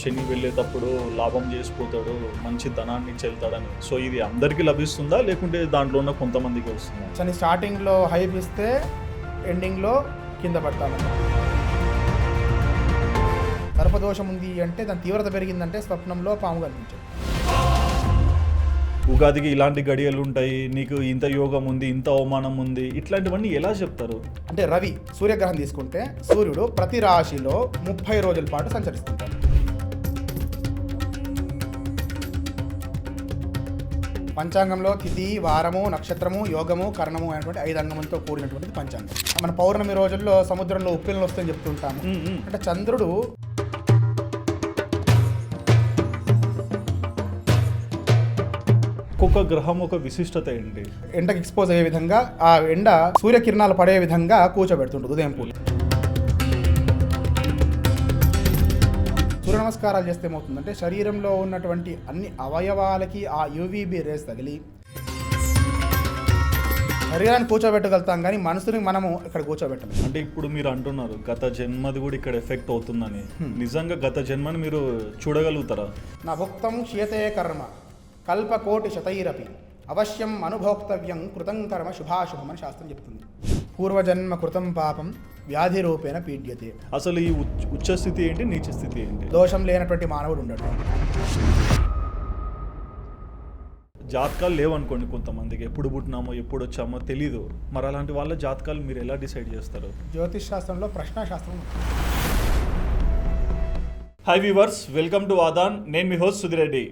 శని వెళ్ళేటప్పుడు లాభం చేసిపోతాడు, మంచి ధనాన్ని చెల్తాడని. సో ఇది అందరికీ లభిస్తుందా, లేకుంటే దాంట్లో ఉన్న కొంతమందికి వస్తుందా? శని స్టార్టింగ్లో హైప్ ఇస్తే ఎండింగ్లో కింద పడతాను. సర్పదోషం ఉంది అంటే దాని తీవ్రత పెరిగిందంటే స్వప్నంలో పాము కనిపించదు. ఉగాదికి ఇలాంటి గడియలు ఉంటాయి, నీకు ఇంత యోగం ఉంది, ఇంత అవమానం ఉంది, ఇట్లాంటివన్నీ ఎలా చెప్తారు? అంటే రవి సూర్యగ్రహం తీసుకుంటే సూర్యుడు ప్రతి రాశిలో 30 రోజుల పాటు సంచరిస్తుంటాడు. పంచాంగంలో తిథి, వారము, నక్షత్రము, యోగము, కరణము అనేటువంటి 5 అంగములతో కూడినటువంటిది పంచాంగం. మన పౌర్ణమి రోజుల్లో సముద్రంలో ఉప్పెనలు వస్తాయని చెప్తుంటాము. అంటే చంద్రుడు ఒక్కొక్క గ్రహం ఒక విశిష్టత ఏంటి? ఎండకి ఎక్స్పోజ్ అయ్యే విధంగా, ఆ ఎండ సూర్యకిరణాలు పడే విధంగా కూర్చోబెడుతుంటుంది ఉదయం పూట. సూర్య నమస్కారాలు చేస్తే ఏమవుతుందంటే శరీరంలో ఉన్నటువంటి అన్ని అవయవాలకి ఆ యూవీబీ రేస్ తగిలి శరీరాన్ని కూర్చోబెట్టగలుగుతాం, కానీ మనసుని మనము ఇక్కడ కూర్చోబెట్టలేం. అంటే ఇప్పుడు మీరు అంటున్నారు గత జన్మది కూడా ఇక్కడ ఎఫెక్ట్ అవుతుందని. నిజంగా గత జన్మని మీరు చూడగలుగుతారా? నా భుక్తం క్షీయతే కర్మ కల్పకోటి శతైరపి అవశ్యం అనుభోక్తవ్యం కృతం కర్మ శుభాశుభం అని శాస్త్రం చెప్తుంది. పూర్వజన్మ కృతం పాపం వ్యాధి రూపేణ పీడ్యతే. అసలు ఈ ఉచ్చ స్థితి ఏంటి, నీచ స్థితి ఏంటి? దోషం లేనటువంటి మానవుడు ఉండడు. జాతకాలు లేవనుకోండి, కొంతమందికి ఎప్పుడు పుట్టినామో ఎప్పుడు వచ్చామో తెలీదు. మరి అలాంటి వాళ్ళ జాతకాలు మీరు ఎలా డిసైడ్ చేస్తారు? జ్యోతిష్ శాస్త్రంలో ప్రశ్నాశాస్త్రం. Hi viewers, welcome to Aadan. నేను మీ హోస్ట్ సుధిరెడ్డి.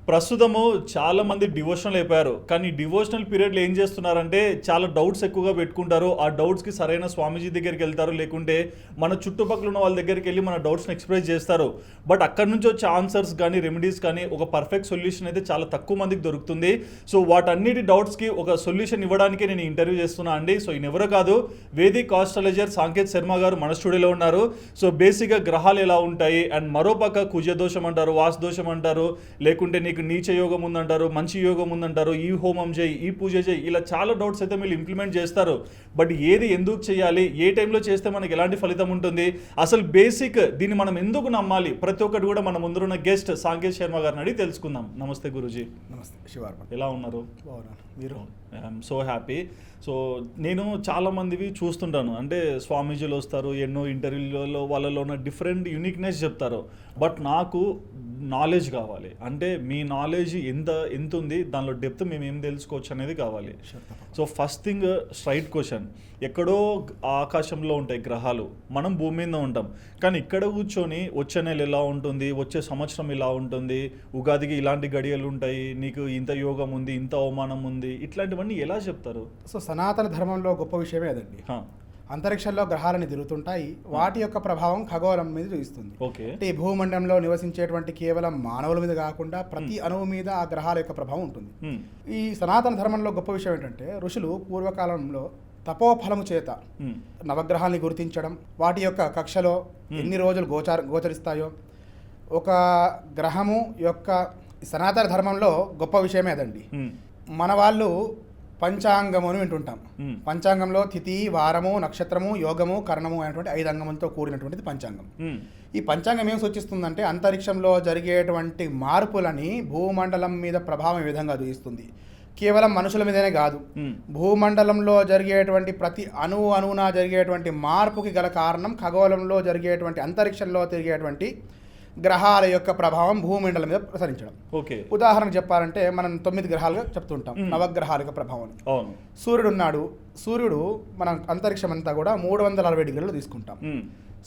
ప్రస్తుతము చాలామంది డివోషనల్ అయిపోయారు, కానీ డివోషనల్ పీరియడ్లో ఏం చేస్తున్నారంటే చాలా డౌట్స్ ఎక్కువగా పెట్టుకుంటారు. ఆ డౌట్స్కి సరైన స్వామీజీ దగ్గరికి వెళ్తారు, లేకుంటే మన చుట్టుపక్కల ఉన్న వాళ్ళ దగ్గరికి వెళ్ళి మన డౌట్స్ని ఎక్స్ప్రెస్ చేస్తారు. బట్ అక్కడి నుంచి వచ్చే ఆన్సర్స్ కానీ రెమెడీస్ కానీ ఒక పర్ఫెక్ట్ సొల్యూషన్ అయితే చాలా తక్కువ మందికి దొరుకుతుంది. సో వాటన్నిటి డౌట్స్కి ఒక సొల్యూషన్ ఇవ్వడానికి నేను ఇంటర్వ్యూ చేస్తున్నా అండి. సో ఈయన ఎవరో కాదు, వేదిక్ ఆస్ట్రాలజర్ సాంకేత్ శర్మ గారు మన స్టూడియోలో ఉన్నారు. సో బేసిక్గా గ్రహాలు ఎలా ఉంటాయి, అండ్ మరోపక్క కుజదోషం అంటారు, వాస్తు దోషం అంటారు, లేకుంటే నీకు నీచ యోగం ఉందంటారు, మంచి యోగం ఉందంటారు, ఈ హోమం చేయి, ఈ పూజ చేయి, ఇలా చాలా డౌట్స్ అయితే మీరు ఇంప్లిమెంట్ చేస్తారు. బట్ ఏది ఎందుకు చేయాలి, ఏ టైంలో చేస్తే మనకి ఎలాంటి ఫలితం ఉంటుంది, అసలు బేసిక్ దీన్ని మనం ఎందుకు నమ్మాలి, ప్రతి ఒక్కటి కూడా మన ముందున్న గెస్ట్ సాంకేత్ శర్మ గారిని అడిగి తెలుసుకుందాం. నమస్తే గురూజీ. నమస్తే శివార్పణ. ఎలా ఉన్నారు? బాగున్నాను. మీరు? I'm so happy. సో నేను చాలామందివి చూస్తుంటాను, అంటే స్వామీజీలు వస్తారు, ఎన్నో ఇంటర్వ్యూలలో వాళ్ళలో ఉన్న డిఫరెంట్ యూనిక్నెస్ చెప్తారు. బట్ నాకు నాలెడ్జ్ కావాలి, అంటే మీ నాలెడ్జ్ ఎంత ఉంది, దానిలో డెప్త్ మేము ఏం తెలుసుకోవచ్చు అనేది కావాలి. So first thing, straight question. ఎక్కడో ఆకాశంలో ఉంటాయి గ్రహాలు, మనం భూమి మీద ఉంటాం, కానీ ఇక్కడ కూర్చొని వచ్చే నెల ఎలా ఉంటుంది, వచ్చే సంవత్సరం ఇలా ఉంటుంది, ఉగాదికి ఇలాంటి గడియలు ఉంటాయి, నీకు ఇంత యోగం ఉంది, ఇంత అవమానం ఉంది, ఇట్లాంటివన్నీ ఎలా చెప్తారు? సో సనాతన ధర్మంలో గొప్ప విషయమే అదండి. అంతరిక్షంలో గ్రహాలని తిరుగుతుంటాయి, వాటి యొక్క ప్రభావం ఖగోళం మీద చూపిస్తుంది. అంటే ఈ భూమండలంలో నివసించేటువంటి కేవలం మానవుల మీద కాకుండా ప్రతి అణువు మీద ఆ గ్రహాల యొక్క ప్రభావం ఉంటుంది. ఈ సనాతన ధర్మంలో గొప్ప విషయం ఏంటంటే ఋషులు పూర్వకాలంలో తపోఫలము చేత నవగ్రహాల్ని గుర్తించడం, వాటి యొక్క కక్షలో ఎన్ని రోజులు గోచరిస్తాయో, ఒక గ్రహము యొక్క సనాతన ధర్మంలో గొప్ప విషయమే అదండి. మన వాళ్ళు పంచాంగము అని వింటుంటాం. పంచాంగంలో తిథి, వారము, నక్షత్రము, యోగము, కరణము అనేటువంటి 5 అంగములతో కూడినటువంటిది పంచాంగం. ఈ పంచాంగం ఏం సూచిస్తుందంటే అంతరిక్షంలో జరిగేటువంటి మార్పులని భూమండలం మీద ప్రభావం ఈ విధంగా చూపిస్తుంది. కేవలం మనుషుల మీదనే కాదు, భూమండలంలో జరిగేటువంటి ప్రతి అణువున జరిగేటువంటి మార్పుకి గల కారణం ఖగోళంలో జరిగేటువంటి అంతరిక్షంలో తిరిగేటువంటి గ్రహాల యొక్క ప్రభావం భూమండలం మీద ప్రసరించడం. ఉదాహరణకు చెప్పాలంటే మనం 9 గ్రహాలుగా చెప్తుంటాం, నవగ్రహాల యొక్క ప్రభావం. సూర్యుడు ఉన్నాడు. సూర్యుడు మనం అంతరిక్షం అంతా కూడా 360 డిగ్రీలు తీసుకుంటాం.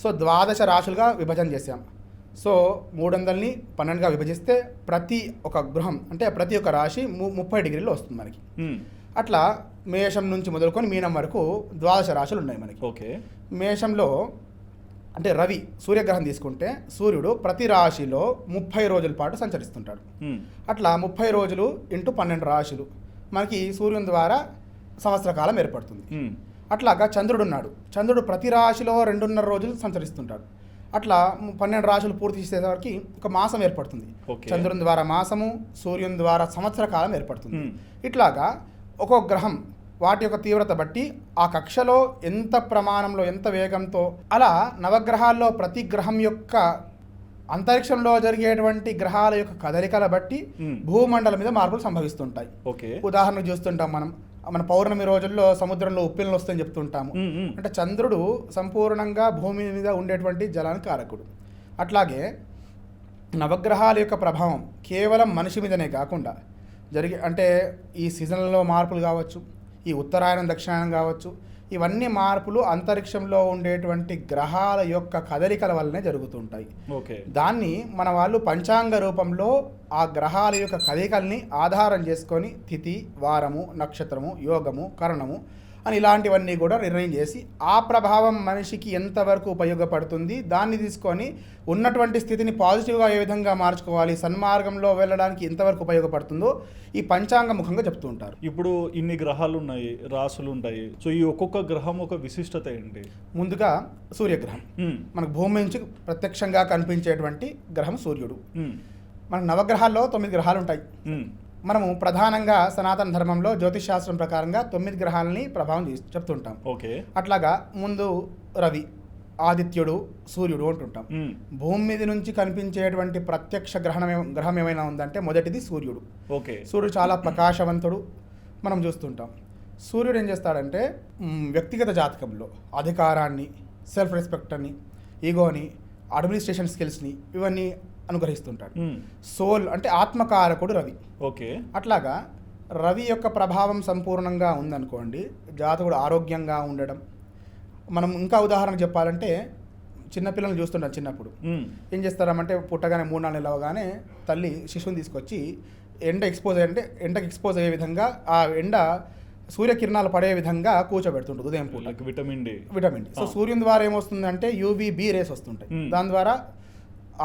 సో 12 రాశులుగా విభజన చేసాం. సో 300ని 12గా విభజిస్తే ప్రతి ఒక గృహం అంటే ప్రతి ఒక్క రాశి 30 డిగ్రీలు వస్తుంది మనకి. అట్లా మేషం నుంచి మొదలుకొని మీనం వరకు 12 రాశులు ఉన్నాయి మనకి. మేషంలో అంటే రవి సూర్యగ్రహం తీసుకుంటే సూర్యుడు ప్రతి రాశిలో 30 రోజుల పాటు సంచరిస్తుంటాడు. అట్లా 30 రోజులు ఇంటూ 12 రాశులు మనకి సూర్యుని ద్వారా సంవత్సర కాలం ఏర్పడుతుంది. అట్లాగా చంద్రుడు ఉన్నాడు. చంద్రుడు ప్రతి రాశిలో 2.5 రోజులు సంచరిస్తుంటాడు. అట్లా 12 రాశులు పూర్తి చేసేసరికి ఒక మాసం ఏర్పడుతుంది. చంద్రుని ద్వారా మాసము, సూర్యుని ద్వారా సంవత్సర కాలం ఏర్పడుతుంది. ఇట్లాగా ఒక్కొక్క గ్రహం వాటి యొక్క తీవ్రత బట్టి ఆ కక్షలో ఎంత ప్రమాణంలో ఎంత వేగంతో, అలా నవగ్రహాల్లో ప్రతి గ్రహం యొక్క అంతరిక్షంలో జరిగేటువంటి గ్రహాల యొక్క కదలికల బట్టి భూమండలం మీద మార్పులు సంభవిస్తుంటాయి. ఓకే, ఉదాహరణకు చూస్తుంటాం మన పౌర్ణమి రోజుల్లో సముద్రంలో ఉప్పెనలు వస్తాయని చెప్తుంటాము. అంటే చంద్రుడు సంపూర్ణంగా భూమి మీద ఉండేటువంటి జలానికి కారకుడు. అట్లాగే నవగ్రహాల యొక్క ప్రభావం కేవలం మనిషి మీదనే కాకుండా అంటే ఈ సీజన్లలో మార్పులు కావచ్చు, ఈ ఉత్తరాయణం దక్షిణాయనం కావచ్చు, ఇవన్నీ మార్పులు అంతరిక్షంలో ఉండేటువంటి గ్రహాల యొక్క కదలికల వల్లనే జరుగుతుంటాయి. ఓకే, దాన్ని మన వాళ్ళు పంచాంగ రూపంలో ఆ గ్రహాల యొక్క కదలికల్ని ఆధారం చేసుకొని తిథి, వారము, నక్షత్రము, యోగము, కరణము అని ఇలాంటివన్నీ కూడా నిర్ణయం చేసి ఆ ప్రభావం మనిషికి ఎంతవరకు ఉపయోగపడుతుంది, దాన్ని తీసుకొని ఉన్నటువంటి స్థితిని పాజిటివ్గా ఏ విధంగా మార్చుకోవాలి, సన్మార్గంలో వెళ్ళడానికి ఎంతవరకు ఉపయోగపడుతుందో ఈ పంచాంగ ముఖంగా చెప్తూ ఉంటారు. ఇప్పుడు ఇన్ని గ్రహాలు ఉన్నాయి, రాసులు ఉంటాయి. సో ఈ ఒక్కొక్క గ్రహం ఒక విశిష్టత ఏంటి? ముందుగా సూర్యగ్రహం మనకు భూమి నుంచి ప్రత్యక్షంగా కనిపించేటువంటి గ్రహం సూర్యుడు. మన నవగ్రహాల్లో 9 గ్రహాలు ఉంటాయి. మనము ప్రధానంగా సనాతన ధర్మంలో జ్యోతిష్ శాస్త్రం ప్రకారంగా 9 గ్రహాలని ప్రభావం చెప్తుంటాం. ఓకే, అట్లాగా ముందు రవి, ఆదిత్యుడు, సూర్యుడు అంటుంటాం. భూమి మీద నుంచి కనిపించేటువంటి ప్రత్యక్ష గ్రహం ఏమైనా ఉందంటే మొదటిది సూర్యుడు. ఓకే, సూర్యుడు చాలా ప్రకాశవంతుడు మనం చూస్తుంటాం. సూర్యుడు ఏం చేస్తాడంటే వ్యక్తిగత జాతకంలో అధికారాన్ని, సెల్ఫ్ రెస్పెక్ట్ అని, ఈగోని, అడ్మినిస్ట్రేషన్ స్కిల్స్ని ఇవన్నీ అనుగ్రహిస్తుంటాడు. సోల్ అంటే ఆత్మకారకుడు రవి. ఓకే, అట్లాగా రవి యొక్క ప్రభావం సంపూర్ణంగా ఉందనుకోండి, జాతకుడు ఆరోగ్యంగా ఉండడం. మనం ఇంకా ఉదాహరణ చెప్పాలంటే చిన్నపిల్లలు చూస్తుంటాం. చిన్నప్పుడు ఏం చేస్తారంటే పుట్టగానే 3-4 నెలలు అవగానే తల్లి శిశువుని తీసుకొచ్చి ఎండకి ఎక్స్పోజ్ అయ్యే విధంగా ఆ ఎండ సూర్యకిరణాలు పడే విధంగా కూర్చోబెడుతుంటుంది ఉదయం పూట. Vitamin D. సో సూర్యుని ద్వారా ఏమొస్తుందంటే యూవీబీ రేస్ వస్తుంటాయి. దాని ద్వారా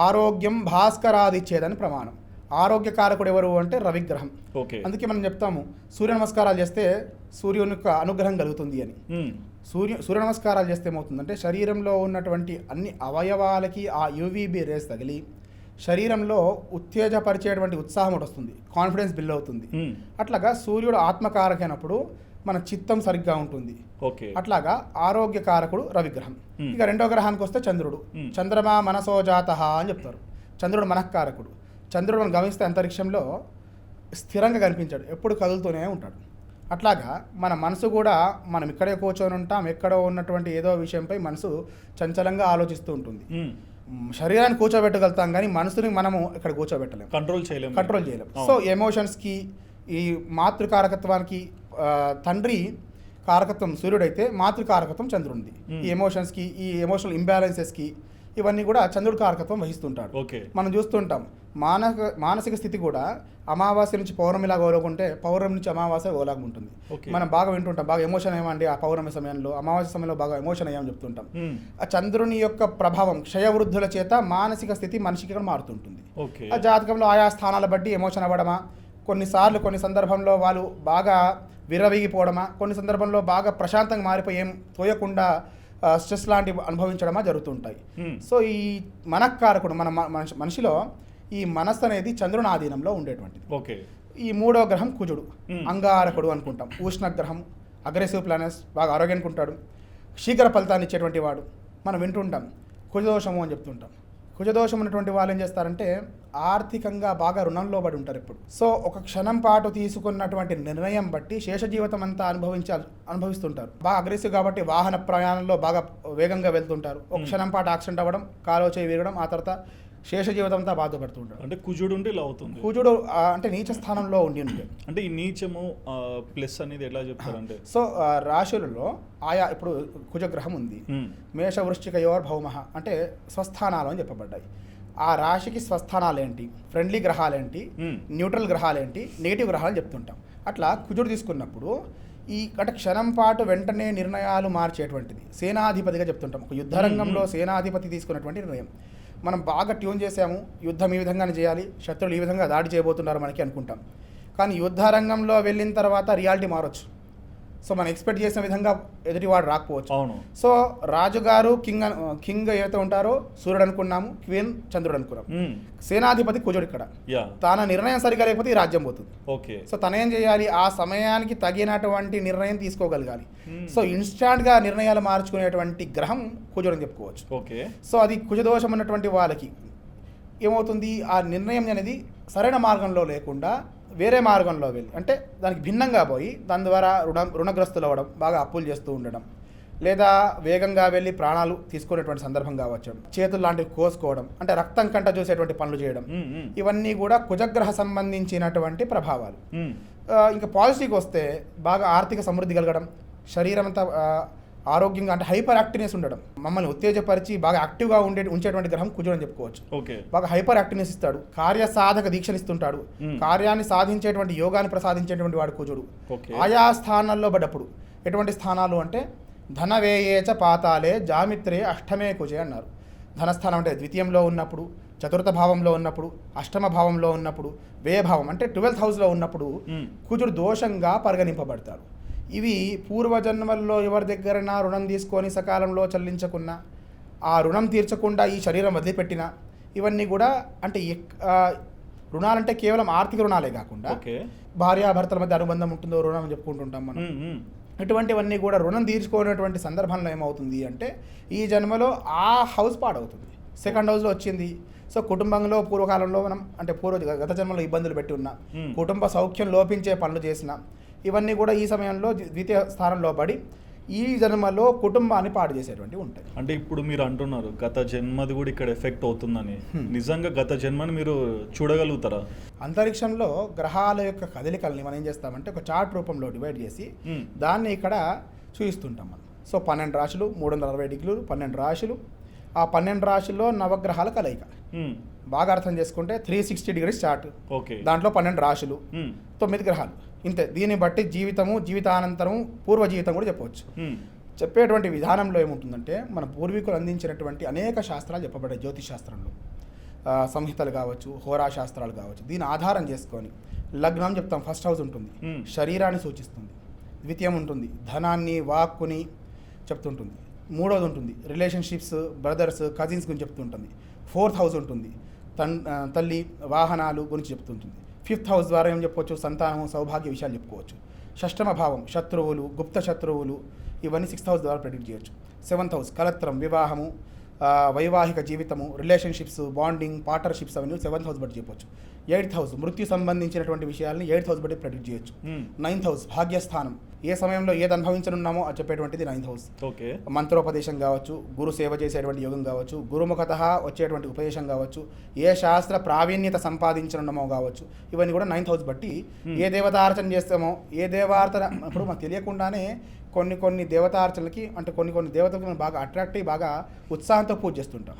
ఆరోగ్యం భాస్కరాదిచ్చేదని ప్రమాణం. ఆరోగ్యకారకుడు ఎవరు అంటే రవిగ్రహం. అందుకే మనం చెప్తాము సూర్య నమస్కారాలు చేస్తే సూర్యుని యొక్క అనుగ్రహం కలుగుతుంది అని. సూర్య నమస్కారాలు చేస్తే ఏమవుతుందంటే శరీరంలో ఉన్నటువంటి అన్ని అవయవాలకి ఆ యూవీబీ రేస్ తగిలి శరీరంలో ఉత్తేజపరిచేటువంటి ఉత్సాహం ఒకటి వస్తుంది, కాన్ఫిడెన్స్ బిల్డ్ అవుతుంది. అట్లాగా సూర్యుడు ఆత్మకారకైనప్పుడు మన చిత్తం సరిగ్గా ఉంటుంది. అట్లాగా ఆరోగ్యకారకుడు రవిగ్రహం. ఇక రెండో గ్రహానికి వస్తే చంద్రుడు. చంద్రమా మనసో జాతః అని చెప్తారు. చంద్రుడు మనఃకారకుడు. చంద్రుడు మనం గమనిస్తే అంతరిక్షంలో స్థిరంగా కనిపించాడు, ఎప్పుడు కదులుతూనే ఉంటాడు. అట్లాగా మన మనసు కూడా మనం ఇక్కడే కూర్చొని ఉంటాం, ఎక్కడో ఉన్నటువంటి ఏదో విషయంపై మనసు చంచలంగా ఆలోచిస్తూ ఉంటుంది. శరీరాన్ని కూర్చోబెట్టగలుగుతాం కానీ మనసుని మనము ఇక్కడ కూర్చోబెట్టలేము, కంట్రోల్ చేయలేము. సో ఎమోషన్స్కి, ఈ మాతృకారకత్వానికి తండ్రి కారకత్వం సూర్యుడైతే మాతృకారకత్వం చంద్రుడిది. ఈ ఎమోషన్స్కి, ఈ ఎమోషనల్ ఇంబ్యాలెన్సెస్కి ఇవన్నీ కూడా చంద్రుడు కారకత్వం వహిస్తుంటాడు. మనం చూస్తుంటాం మానసిక స్థితి కూడా అమావాస్య నుంచి పౌర్ణమిలాగా ఓలకుంటే పౌర్ణమి నుంచి అమావాస్య ఓలాగా ఉంటుంది. మనం బాగా వింటుంటాం, బాగా ఎమోషన్ ఏమండి ఆ పౌర్ణమి సమయంలో, అమావాస్య సమయంలో బాగా ఎమోషన్ అయ్యామని చెప్తుంటాం. ఆ చంద్రుని యొక్క ప్రభావం క్షయవృద్ధుల చేత మానసిక స్థితి మనిషికి కూడా మారుతుంటుంది. ఆ జాతకంలో ఆయా స్థానాల బట్టి ఎమోషన్ అవ్వడమా, కొన్నిసార్లు కొన్ని సందర్భంలో వాళ్ళు బాగా విరవీగిపోవడమా, కొన్ని సందర్భంలో బాగా ప్రశాంతంగా మారిపోయి ఏం తోయకుండా స్ట్రెస్ లాంటివి అనుభవించడమా జరుగుతుంటాయి. సో ఈ మనఃకారకుడు మన మనిషిలో ఈ మనస్సు అనేది చంద్రుని ఆధీనంలో ఉండేటువంటిది. ఈ మూడో గ్రహం కుజుడు, అంగారకుడు అనుకుంటాం. ఉష్ణగ్రహం, అగ్రెసివ్ ప్లానెట్స్, బాగా ఆరోగ్యానికి ఉంటాడు, శీఘ్ర ఫలితాన్ని ఇచ్చేటువంటి వాడు. మనం వింటుంటాం కుజదోషము అని చెప్తుంటాం. కుజదోషం ఉన్నటువంటి వాళ్ళు ఏం చేస్తారంటే ఆర్థికంగా బాగా రుణంలో పడి ఉంటారు ఎప్పుడు. సో ఒక క్షణం పాటు తీసుకున్నటువంటి నిర్ణయం బట్టి శేష జీవితం అంతా అనుభవిస్తుంటారు. బాగా అగ్రెసివ్ కాబట్టి వాహన ప్రయాణంలో బాగా వేగంగా వెళ్తుంటారు. ఒక క్షణం పాటు యాక్సిడెంట్ అవ్వడం, కాలో చేయి విరగడం, ఆ తర్వాత శేష జీవితం అంతా బాధపడుతుంటారు. అంటే కుజుడు ఉంటే ఇలా అవుతుంది. కుజుడు అంటే నీచ స్థానంలో ఉండి ఉంటే, అంటే ఈ నీచము ప్లస్ అనేది ఎలా చెప్తారంటే, సో రాశులలో ఆయా ఇప్పుడు కుజగ్రహం ఉంది, మేష వృశ్చిక యోర్ భౌమః అంటే స్వస్థానాలు అని చెప్పబడ్డాయి. ఆ రాశికి స్వస్థానాలు ఏంటి, ఫ్రెండ్లీ గ్రహాలు ఏంటి, న్యూట్రల్ గ్రహాలు ఏంటి, నెగిటివ్ గ్రహాలు చెప్తుంటాం. అట్లా కుజుడు తీసుకున్నప్పుడు ఈ అంటే క్షణం పాటు వెంటనే నిర్ణయాలు మార్చేటువంటిది సేనాధిపతిగా చెప్తుంటాం. ఒక యుద్ధరంగంలో సేనాధిపతి తీసుకున్నటువంటి నిర్ణయం. మనం బాగా ట్యూన్ చేసాము, యుద్ధం ఈ విధంగానే చేయాలి, శత్రువులు ఈ విధంగా దాడి చేయబోతున్నారు మనకి అనుకుంటాం. కానీ యుద్ధ రంగంలో వెళ్ళిన తర్వాత రియాలిటీ మారొచ్చు. సో మనం ఎక్స్పెక్ట్ చేసిన విధంగా ఎదుటివాడు రాకపోవచ్చు. అవును. సో రాజుగారు కింగ్ ఏదైతే ఉంటారో సూర్యుడు అనుకున్నాము, క్వీన్ చంద్రుడు అనుకున్నాం. సేనాధిపతి కుజుడు. ఇక్కడ తన నిర్ణయం సరిగా లేకపోతే ఈ రాజ్యం పోతుంది. సో తనేం చేయాలి, ఆ సమయానికి తగినటువంటి నిర్ణయం తీసుకోగలగాలి. సో ఇన్స్టాంట్ గా నిర్ణయాలు మార్చుకునేటువంటి గ్రహం కుజుడు అని చెప్పుకోవచ్చు. సో అది కుజదోషం ఉన్నటువంటి వాళ్ళకి ఏమవుతుంది, ఆ నిర్ణయం అనేది సరైన మార్గంలో లేకుండా వేరే మార్గంలో వెళ్ళి, అంటే దానికి భిన్నంగా పోయి దాని ద్వారా రుణగ్రస్తులు అవ్వడం, బాగా అప్పులు చేస్తూ ఉండడం, లేదా వేగంగా వెళ్ళి ప్రాణాలు తీసుకునేటువంటి సందర్భం కావచ్చు, చేతులు లాంటివి కోసుకోవడం, అంటే రక్తం కంట చూసేటువంటి పనులు చేయడం, ఇవన్నీ కూడా కుజగ్రహ సంబంధించినటువంటి ప్రభావాలు. ఇంకా పాజిటివ్కి వస్తే బాగా ఆర్థిక సమృద్ధి కలగడం, శరీరం అంతా ఆరోగ్యంగా, అంటే హైపర్ యాక్టివ్నెస్ ఉండడం, మమ్మల్ని ఉత్తేజపరిచి బాగా యాక్టివ్గా ఉంచేటువంటి గ్రహం కుజుడు అని చెప్పుకోవచ్చు. బాగా హైపర్ యాక్టివ్నెస్ ఇస్తాడు, కార్యసాధక దీక్షలు ఇస్తుంటాడు, కార్యాన్ని సాధించేటువంటి యోగాన్ని ప్రసాదించేటువంటి వాడు కుజుడు. ఆయా స్థానాల్లో పడ్డప్పుడు, ఎటువంటి స్థానాలు అంటే ధనవేయేచ పాతాలే జామిత్రే అష్టమే కుజే అన్నారు. ధనస్థానం అంటే ద్వితీయంలో ఉన్నప్పుడు, చతుర్థ భావంలో ఉన్నప్పుడు, అష్టమ భావంలో ఉన్నప్పుడు, వ్యయభావం అంటే 12th హౌస్లో ఉన్నప్పుడు కుజుడు దోషంగా పరిగణింపబడతాడు. ఇవి పూర్వజన్మల్లో ఎవరి దగ్గరైనా రుణం తీసుకొని సకాలంలో చెల్లించకున్నా, ఆ రుణం తీర్చకుండా ఈ శరీరం వదిలిపెట్టినా, ఇవన్నీ కూడా అంటే రుణాలంటే కేవలం ఆర్థిక రుణాలే కాకుండా భార్యాభర్తల మధ్య అనుబంధం ఉంటుందో రుణం అని చెప్పుకుంటుంటాం మనం. ఇటువంటివన్నీ కూడా రుణం తీర్చుకునేటువంటి సందర్భంలో ఏమవుతుంది అంటే ఈ జన్మలో ఆ హౌస్ పాడవుతుంది, సెకండ్ హౌస్లో వచ్చింది. సో కుటుంబంలో పూర్వకాలంలో మనం అంటే గత జన్మలో ఇబ్బందులు పెట్టి ఉన్నా, కుటుంబ సౌఖ్యం లోపించే పనులు చేసిన, ఇవన్నీ కూడా ఈ సమయంలో ద్వితీయ స్థానంలో పడి ఈ జన్మలో కుటుంబాన్ని పాడు చేసేటువంటివి ఉంటాయి. అంటే ఇప్పుడు మీరు అంటున్నారు గత జన్మది కూడా ఇక్కడ ఎఫెక్ట్ అవుతుందని, నిజంగా గత జన్మని మీరు చూడగలుగుతారా? అంతరిక్షంలో గ్రహాల యొక్క కదలికల్ని మనం ఏం చేస్తామంటే ఒక చార్ట్ రూపంలో డివైడ్ చేసి దాన్ని ఇక్కడ చూపిస్తుంటాం మనం. సో 12 రాశులు, 360 డిగ్రీలు, 12 రాశులు, ఆ 12 రాశుల్లో నవగ్రహాల కలయిక. బాగా అర్థం చేసుకుంటే 360 డిగ్రీస్ చార్ట్, దాంట్లో 12 రాశులు, 9 గ్రహాలు, ఇంతే. దీన్ని బట్టి జీవితము, జీవితానంతరం, పూర్వ జీవితం కూడా చెప్పవచ్చు. చెప్పేటువంటి విధానంలో ఏముంటుందంటే మన పూర్వీకులు అందించినటువంటి అనేక శాస్త్రాలు చెప్పబడ్డాయి. జ్యోతిష్ శాస్త్రంలో సంహితలు కావచ్చు, హోరా శాస్త్రాలు కావచ్చు. దీని ఆధారం చేసుకొని లగ్నం చెప్తాం, ఫస్ట్ హౌస్ ఉంటుంది, శరీరాన్ని సూచిస్తుంది. ద్వితీయం ఉంటుంది, ధనాన్ని, వాక్కుని చెప్తుంటుంది. మూడోది ఉంటుంది, రిలేషన్షిప్స్, బ్రదర్స్, కజిన్స్ గురించి చెప్తుంటుంది. 4th హౌస్ ఉంటుంది, తల్లి, వాహనాలు గురించి చెప్తుంటుంది. 5th హౌస్ ద్వారా ఏం చెప్పవచ్చు, సంతానం, సౌభాగ్య విషయాలు చెప్పుకోవచ్చు. షష్టమ భావం, శత్రువులు, గుప్త శత్రువులు, ఇవన్నీ 6th హౌస్ ద్వారా ప్రెడిక్ట్ చేయొచ్చు. 7th హౌస్, కలత్రం, వివాహము, వైవాహిక జీవితము, రిలేషన్షిప్స్, బాండింగ్, పార్ట్నర్షిప్స్, అవన్నీ 7th హౌస్ బట్టి చెప్పొచ్చు. 8th హౌస్, మృత్యు సంబంధించినటువంటి విషయాలని 8th హౌస్ బట్టి ప్రెడిక్ట్ చేయొచ్చు. 9th హౌస్, భాగ్యస్థానం, ఏ సమయంలో ఏది అనుభవించనున్నామో అది చెప్పేటువంటిది 9th హౌస్. మంత్రోపదేశం కావచ్చు, గురు సేవ చేసేటువంటి యోగం కావచ్చు, గురుముఖత వచ్చేటువంటి ఉపదేశం కావచ్చు, ఏ శాస్త్ర ప్రావీణ్యత సంపాదించనున్నామో కావచ్చు, ఇవన్నీ కూడా 9th హౌస్ బట్టి. ఏ దేవతార్చన చేస్తామో, ఏ దేవతార్చన, ఇప్పుడు మనకు తెలియకుండానే కొన్ని దేవతార్చనలకి, అంటే కొన్ని దేవతలకు మనం బాగా అట్రాక్ట్ అయ్యి బాగా ఉత్సాహంతో పూజ చేస్తుంటాం.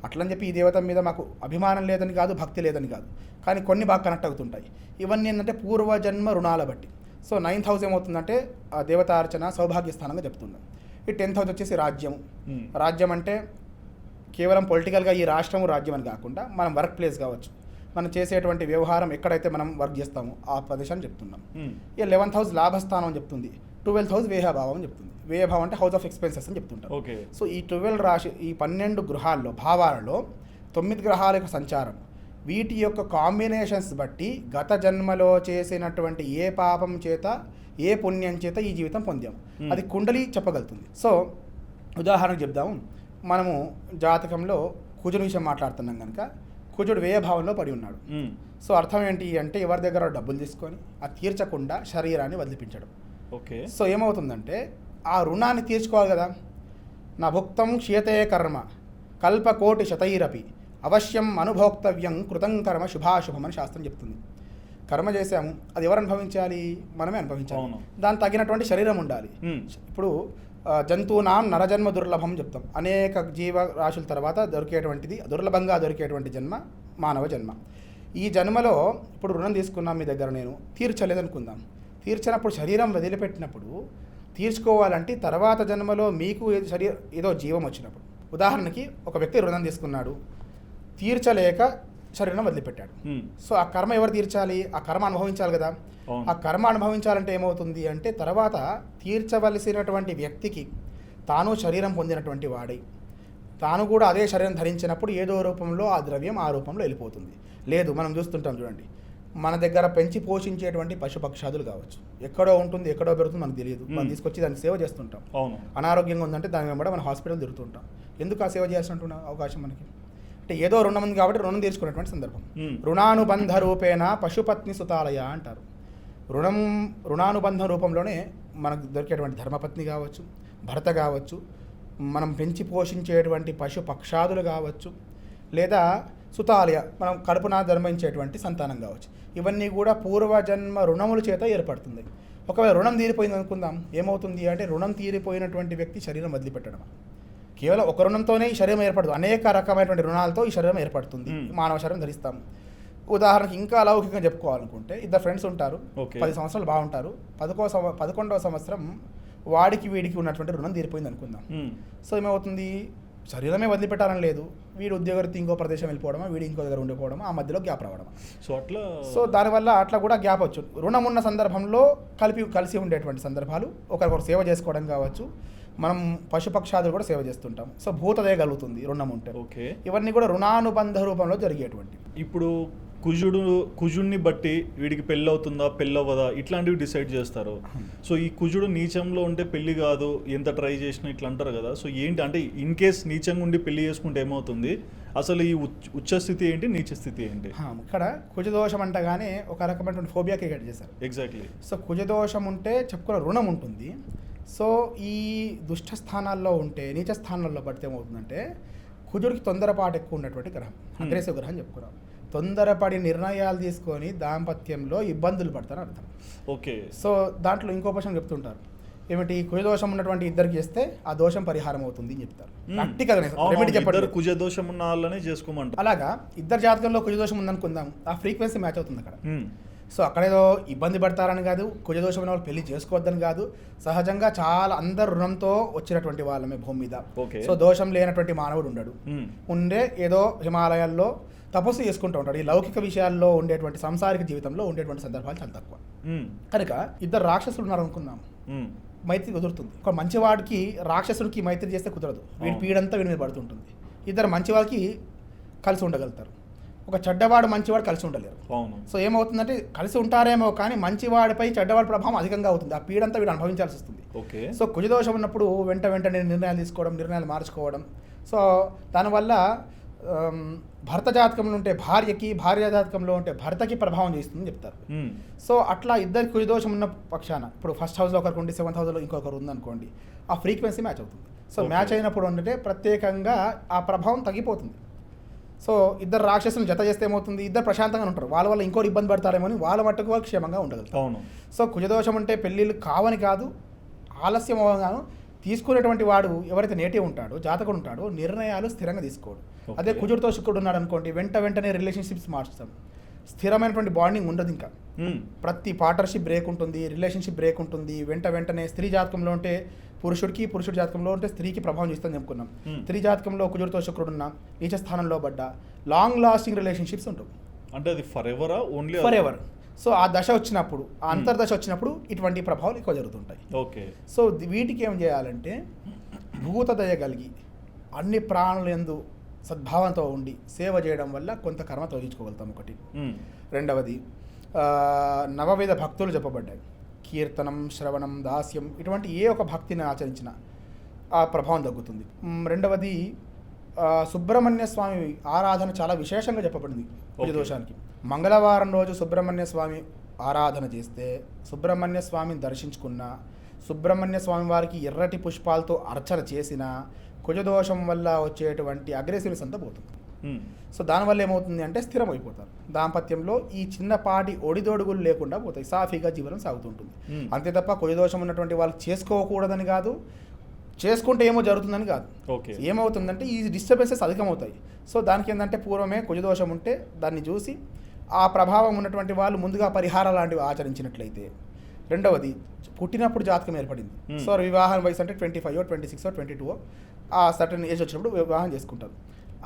అట్లని చెప్పి ఈ దేవత మీద మాకు అభిమానం లేదని కాదు, భక్తి లేదని కాదు, కానీ కొన్ని బాగా కనెక్ట్ అవుతుంటాయి. ఇవన్నీ ఏంటంటే పూర్వజన్మ రుణాల బట్టి. సో 9th హౌస్ ఏమవుతుందంటే ఆ దేవతార్చన, సౌభాగ్య స్థానంగా చెప్తున్నాం. ఈ 10th హౌస్ వచ్చేసి రాజ్యం. రాజ్యం అంటే కేవలం పొలిటికల్గా ఈ రాష్ట్రము రాజ్యం అని కాకుండా మనం వర్క్ ప్లేస్ కావచ్చు, మనం చేసేటువంటి వ్యవహారం ఎక్కడైతే మనం వర్క్ చేస్తామో ఆ ప్రదేశాన్ని చెప్తున్నాం. ఈ 11th హౌస్ లాభస్థానం అని చెప్తుంది. 12th హౌస్ వ్యయభావం అని చెప్తుంది. వ్యయభావం అంటే హౌస్ ఆఫ్ ఎక్స్పెన్సెస్ అని చెప్తుంటాం. సో ఈ 12 రాశి, ఈ 12 గృహాల్లో, భావాలలో 9 గ్రహాల యొక్క సంచారం, వీటి యొక్క కాంబినేషన్స్ బట్టి గత జన్మలో చేసినటువంటి ఏ పాపం చేత, ఏ పుణ్యం చేత ఈ జీవితం పొందాము, అది కుండలి చెప్పగలుగుతుంది. సో ఉదాహరణకు చెప్దాము, మనము జాతకంలో కుజుడు విషయం మాట్లాడుతున్నాం కనుక కుజుడు వ్యయభావంలో పడి ఉన్నాడు. సో అర్థం ఏంటి అంటే ఎవరి దగ్గర డబ్బులు తీసుకొని అది తీర్చకుండా శరీరాన్ని వదిలిపించడం. సో ఏమవుతుందంటే ఆ రుణాన్ని తీర్చుకోవాలి కదా. నా భుక్తం క్షీతే కర్మ కల్పకోటి శతైరపి అవశ్యం అనుభోక్తవ్యం కృతం కర్మ శుభాశుభం అని శాస్త్రం చెప్తుంది. కర్మ చేశాము, అది ఎవరు అనుభవించాలి? మనమే అనుభవించాలి. దానికి తగినటువంటి శరీరం ఉండాలి. ఇప్పుడు జంతువునాం నరజన్మ దుర్లభం చెప్తాం. అనేక జీవరాశుల తర్వాత దొరికేటువంటిది, దుర్లభంగా దొరికేటువంటి జన్మ మానవ జన్మ. ఈ జన్మలో ఇప్పుడు రుణం తీసుకున్నాం మీ దగ్గర, నేను తీర్చలేదనుకుందాం. తీర్చినప్పుడు శరీరం వదిలిపెట్టినప్పుడు తీర్చుకోవాలంటే తర్వాత జన్మలో మీకు ఏదో జీవం వచ్చినప్పుడు, ఉదాహరణకి ఒక వ్యక్తి రుణం తీసుకున్నాడు, తీర్చలేక శరీరం వదిలిపెట్టాడు. సో ఆ కర్మ ఎవరు తీర్చాలి? ఆ కర్మ అనుభవించాలి కదా. ఆ కర్మ అనుభవించాలంటే ఏమవుతుంది అంటే తర్వాత తీర్చవలసినటువంటి వ్యక్తికి తాను శరీరం పొందినటువంటి వాడై తాను కూడా అదే శరీరం ధరించినప్పుడు ఏదో రూపంలో ఆ ద్రవ్యం ఆ రూపంలో వెళ్ళిపోతుంది. లేదు, మనం చూస్తుంటాం చూడండి, మన దగ్గర పెంచి పోషించేటువంటి పశుపక్షాదులు కావచ్చు, ఎక్కడో ఉంటుంది, ఎక్కడో పెరుగుతుంది, మనకు తెలియదు. మనం తీసుకొచ్చి దాన్ని సేవ చేస్తుంటాం. అనారోగ్యంగా ఉందంటే దాని వెంబడి మనం హాస్పిటల్ తిరుగుతుంటాం. ఎందుకు ఆ సేవ చేయాల్సినటువంటి అవకాశం మనకి? అంటే ఏదో రుణం ఉంది కాబట్టి రుణం తీర్చుకునేటువంటి సందర్భం. రుణానుబంధ రూపేణ పశుపత్ని సుతాలయ అంటారు. రుణానుబంధ రూపంలోనే మనకు దొరికేటువంటి ధర్మపత్ని కావచ్చు, భర్త కావచ్చు, మనం పెంచి పోషించేటువంటి పశు పక్షాదులు కావచ్చు, లేదా సుతాలయ మనం కడుపున జన్మించేటువంటి సంతానం కావచ్చు. ఇవన్నీ కూడా పూర్వజన్మ రుణముల చేత ఏర్పడుతుంది. ఒకవేళ రుణం తీరిపోయింది అనుకుందాం, ఏమవుతుంది అంటే రుణం తీరిపోయినటువంటి వ్యక్తి శరీరం వదిలిపెట్టడం. కేవలం ఒక రుణంతోనే ఈ శరీరం ఏర్పడదు, అనేక రకమైనటువంటి రుణాలతో ఈ శరీరం ఏర్పడుతుంది. మానవ శరీరం ధరిస్తాం. ఉదాహరణకి ఇంకా అలౌకికంగా చెప్పుకోవాలనుకుంటే, ఇద్దరు ఫ్రెండ్స్ ఉంటారు, 10 సంవత్సరాలు బాగుంటారు, 11వ సంవత్సరం వాడికి వీడికి ఉన్నటువంటి రుణం తీరిపోయింది అనుకుందాం. సో ఏమవుతుంది, శరీరమే వదిలిపెట్టాలని లేదు, వీడు ఉద్యోగరీత్యా ఇంకో ప్రదేశం వెళ్ళిపోవడమా, వీడు ఇంకో దగ్గర ఉండిపోవడమా, ఆ మధ్యలో గ్యాప్ రావడం. సో దానివల్ల అట్లా కూడా గ్యాప్ వచ్చు. రుణం ఉన్న సందర్భంలో కలిసి ఉండేటువంటి సందర్భాలు, ఒకరికొకరు సేవ చేసుకోవడం కావచ్చు, మనం పశుపక్షాదులు కూడా సేవ చేస్తుంటాం. సో భూతదయ కలుగుతుంది రుణం ఉంటే. ఇవన్నీ కూడా రుణానుబంధ రూపంలో జరిగేటువంటి. ఇప్పుడు కుజుడిని బట్టి వీడికి పెళ్ళి అవుతుందా పెళ్ళి అవ్వదా ఇట్లాంటివి డిసైడ్ చేస్తారు. సో ఈ కుజుడు నీచంలో ఉంటే పెళ్లి కాదు, ఎంత ట్రై చేసినా ఇట్లా అంటారు కదా. సో ఏంటి అంటే ఇన్ కేస్ నీచంగా ఉండి పెళ్లి చేసుకుంటే ఏమవుతుంది, అసలు ఈ ఉచ్చ స్థితి ఏంటి, నీచ స్థితి ఏంటి? ఇక్కడ కుజదోషం అంటగానే ఒక రకమైనటువంటి ఫోబియా క్రియేట్ చేశారు. ఎగ్జాక్ట్లీ. సో కుజదోషం ఉంటే చెప్పుకున్న రుణం ఉంటుంది. సో ఈ దుష్ట స్థానాల్లో ఉంటే, నీచ స్థానాల్లో పడితే ఏమవుతుందంటే, కుజుడికి తొందరపాటు ఎక్కువ ఉన్నటువంటి గ్రహం, అగ్రెసివ్ గ్రహం చెప్పుకున్నాం. తొందరపడి నిర్ణయాలు తీసుకొని దాంపత్యంలో ఇబ్బందులు పడతారు అర్థం. ఓకే. సో దాంట్లో ఇంకో పక్షం చెప్తుంటారు, ఏమిటి, కుజదోషం ఉన్నటువంటి ఇద్దరికి చేస్తే ఆ దోషం పరిహారం అవుతుంది అని చెప్తారు. కుజదోషం ఉన్న వాళ్ళనే చేసుకోమంటారు. అలాగా ఇద్దరు జాతకంలో కుజదోషం ఉందనుకుందాం, ఆ ఫ్రీక్వెన్సీ మ్యాచ్ అవుతుంది అక్కడ. సో అక్కడేదో ఇబ్బంది పడతారని కాదు, కుజదోషమైన వాళ్ళు పెళ్లి చేసుకోవద్దని కాదు, సహజంగా చాలా అందరు రుణంతో వచ్చినటువంటి వాళ్ళమే భూమి మీద. సో దోషం లేనటువంటి మానవుడు ఉండడు. ఉండే ఏదో హిమాలయాల్లో తపస్సు చేసుకుంటూ ఉంటాడు. ఈ లౌకిక విషయాల్లో ఉండేటువంటి సంసారిక జీవితంలో ఉండేటువంటి సందర్భాలు చాలా తక్కువ. కనుక ఇద్దరు రాక్షసులు ఉన్నారు అనుకుందాం, మైత్రి కుదురుతుంది. ఒక మంచివాడికి రాక్షసుడికి మైత్రి చేస్తే కుదరదు, వీడి పీడంతా వీడి మీద పడుతుంటుంది. ఇద్దరు మంచివాడికి కలిసి ఉండగలుగుతారు, ఒక చెడ్డవాడు మంచివాడు కలిసి ఉండలేరు. సో ఏమవుతుందంటే కలిసి ఉంటారేమో కానీ మంచివాడిపై చెడ్డవాడి ప్రభావం అధికంగా అవుతుంది, ఆ పీడంతా వీడు అనుభవించాల్సి వస్తుంది. సో కుజదోషం ఉన్నప్పుడు వెంటనే నిర్ణయాలు తీసుకోవడం, నిర్ణయాలు మార్చుకోవడం. సో దానివల్ల భర్త జాతకంలో ఉంటే భార్యకి, భార్య జాతకంలో ఉంటే భర్తకి ప్రభావం చేస్తుందని చెప్తారు. సో అట్లా ఇద్దరికి కుజదోషం ఉన్న పక్షాన, ఇప్పుడు ఫస్ట్ హౌస్లో ఒకరికి ఉండి 7th హౌస్లో ఇంకొకరు ఉందనుకోండి, ఆ ఫ్రీక్వెన్సీ మ్యాచ్ అవుతుంది. సో మ్యాచ్ అయినప్పుడు అంటే ప్రత్యేకంగా ఆ ప్రభావం తగ్గిపోతుంది. సో ఇద్దరు రాక్షసులను జత చేస్తే ఏమవుతుంది, ఇద్దరు ప్రశాంతంగా ఉంటారు, వాళ్ళ వల్ల ఇంకోటి ఇబ్బంది పడతారేమో అని వాళ్ళ మట్టుకు వాళ్ళు క్షేమంగా ఉండగలుగుతారు. సో కుజదోషం అంటే పెళ్ళిళ్ళు కావని కాదు, ఆలస్యం అవగాను తీసుకునేటువంటి వాడు ఎవరైతే నేటివ్ ఉంటాడో, జాతకుడు ఉంటాడో, నిర్ణయాలు స్థిరంగా తీసుకోడు. అదే కుజుడితో శుక్రుడు ఉన్నాడు అనుకోండి, వెంటనే రిలేషన్షిప్స్ మార్చుతాం, స్థిరమైనటువంటి బాండింగ్ ఉండదు. ఇంకా ప్రతి పార్ట్నర్షిప్ బ్రేక్ ఉంటుంది, రిలేషన్షిప్ బ్రేక్ ఉంటుంది. వెంటనే స్త్రీ జాతకంలో ఉంటే పురుషుడి జాతకంలో ఉంటే స్త్రీకి ప్రభావం చేస్తుందని చెప్పుకున్నాం. స్త్రీ జాతకంలో కుజుడితో శుక్రుడున్న నీచ స్థానంలో పడ్డ లాంగ్ లాస్టింగ్ రిలేషన్షిప్స్ ఉంటుంది. అంటే అది ఫర్ ఎవర్. సో ఆ దశ వచ్చినప్పుడు, ఆ అంతర్దశ వచ్చినప్పుడు ఇటువంటి ప్రభావాలు ఎక్కువ జరుగుతుంటాయి. ఓకే. సో వీటికి ఏం చేయాలంటే భూతదయ కలిగి అన్ని ప్రాణుల యందు సద్భావంతో ఉండి సేవ చేయడం వల్ల కొంత కర్మ తొలగించుకోగలుగుతాం ఒకటి. రెండవది నవవిధ భక్తులు చెప్పబడ్డాయి, కీర్తనం, శ్రవణం, దాస్యం, ఇటువంటి ఏ ఒక భక్తిని ఆచరించిన ఆ ప్రభావం తగ్గుతుంది. రెండవది సుబ్రహ్మణ్య స్వామి ఆరాధన చాలా విశేషంగా చెప్పబడింది కుజదోషానికి. మంగళవారం రోజు సుబ్రహ్మణ్య స్వామి ఆరాధన చేస్తే, సుబ్రహ్మణ్య స్వామిని దర్శించుకున్న, సుబ్రహ్మణ్య స్వామి వారికి ఎర్రటి పుష్పాలతో అర్చన చేసిన కుజదోషం వల్ల వచ్చేటువంటి అగ్రెసివ్నెస్ అంతా పోతుంది. సో దానివల్ల ఏమవుతుంది అంటే స్థిరమైపోతారు, దాంపత్యంలో ఈ చిన్నపాటి ఒడిదొడుగులు లేకుండా పోతాయి, సాఫీగా జీవనం సాగుతుంటుంది. అంతే తప్ప కుజదోషం ఉన్నటువంటి వాళ్ళు చేసుకోకూడదని కాదు, చేసుకుంటే ఏమో జరుగుతుందని కాదు. ఏమవుతుందంటే ఈ డిస్టర్బెన్సెస్ అధికమవుతాయి. సో దానికి ఏంటంటే పూర్వమే కుజదోషం ఉంటే దాన్ని చూసి ఆ ప్రభావం ఉన్నటువంటి వాళ్ళు ముందుగా పరిహారాలు లాంటివి ఆచరించినట్లయితే. రెండవది పుట్టినప్పుడు జాతకం ఏర్పడింది. సో వివాహం వయసు అంటే 25, 26, 22 ఆ సర్టన్ ఏజ్ వచ్చినప్పుడు వివాహం చేసుకుంటారు.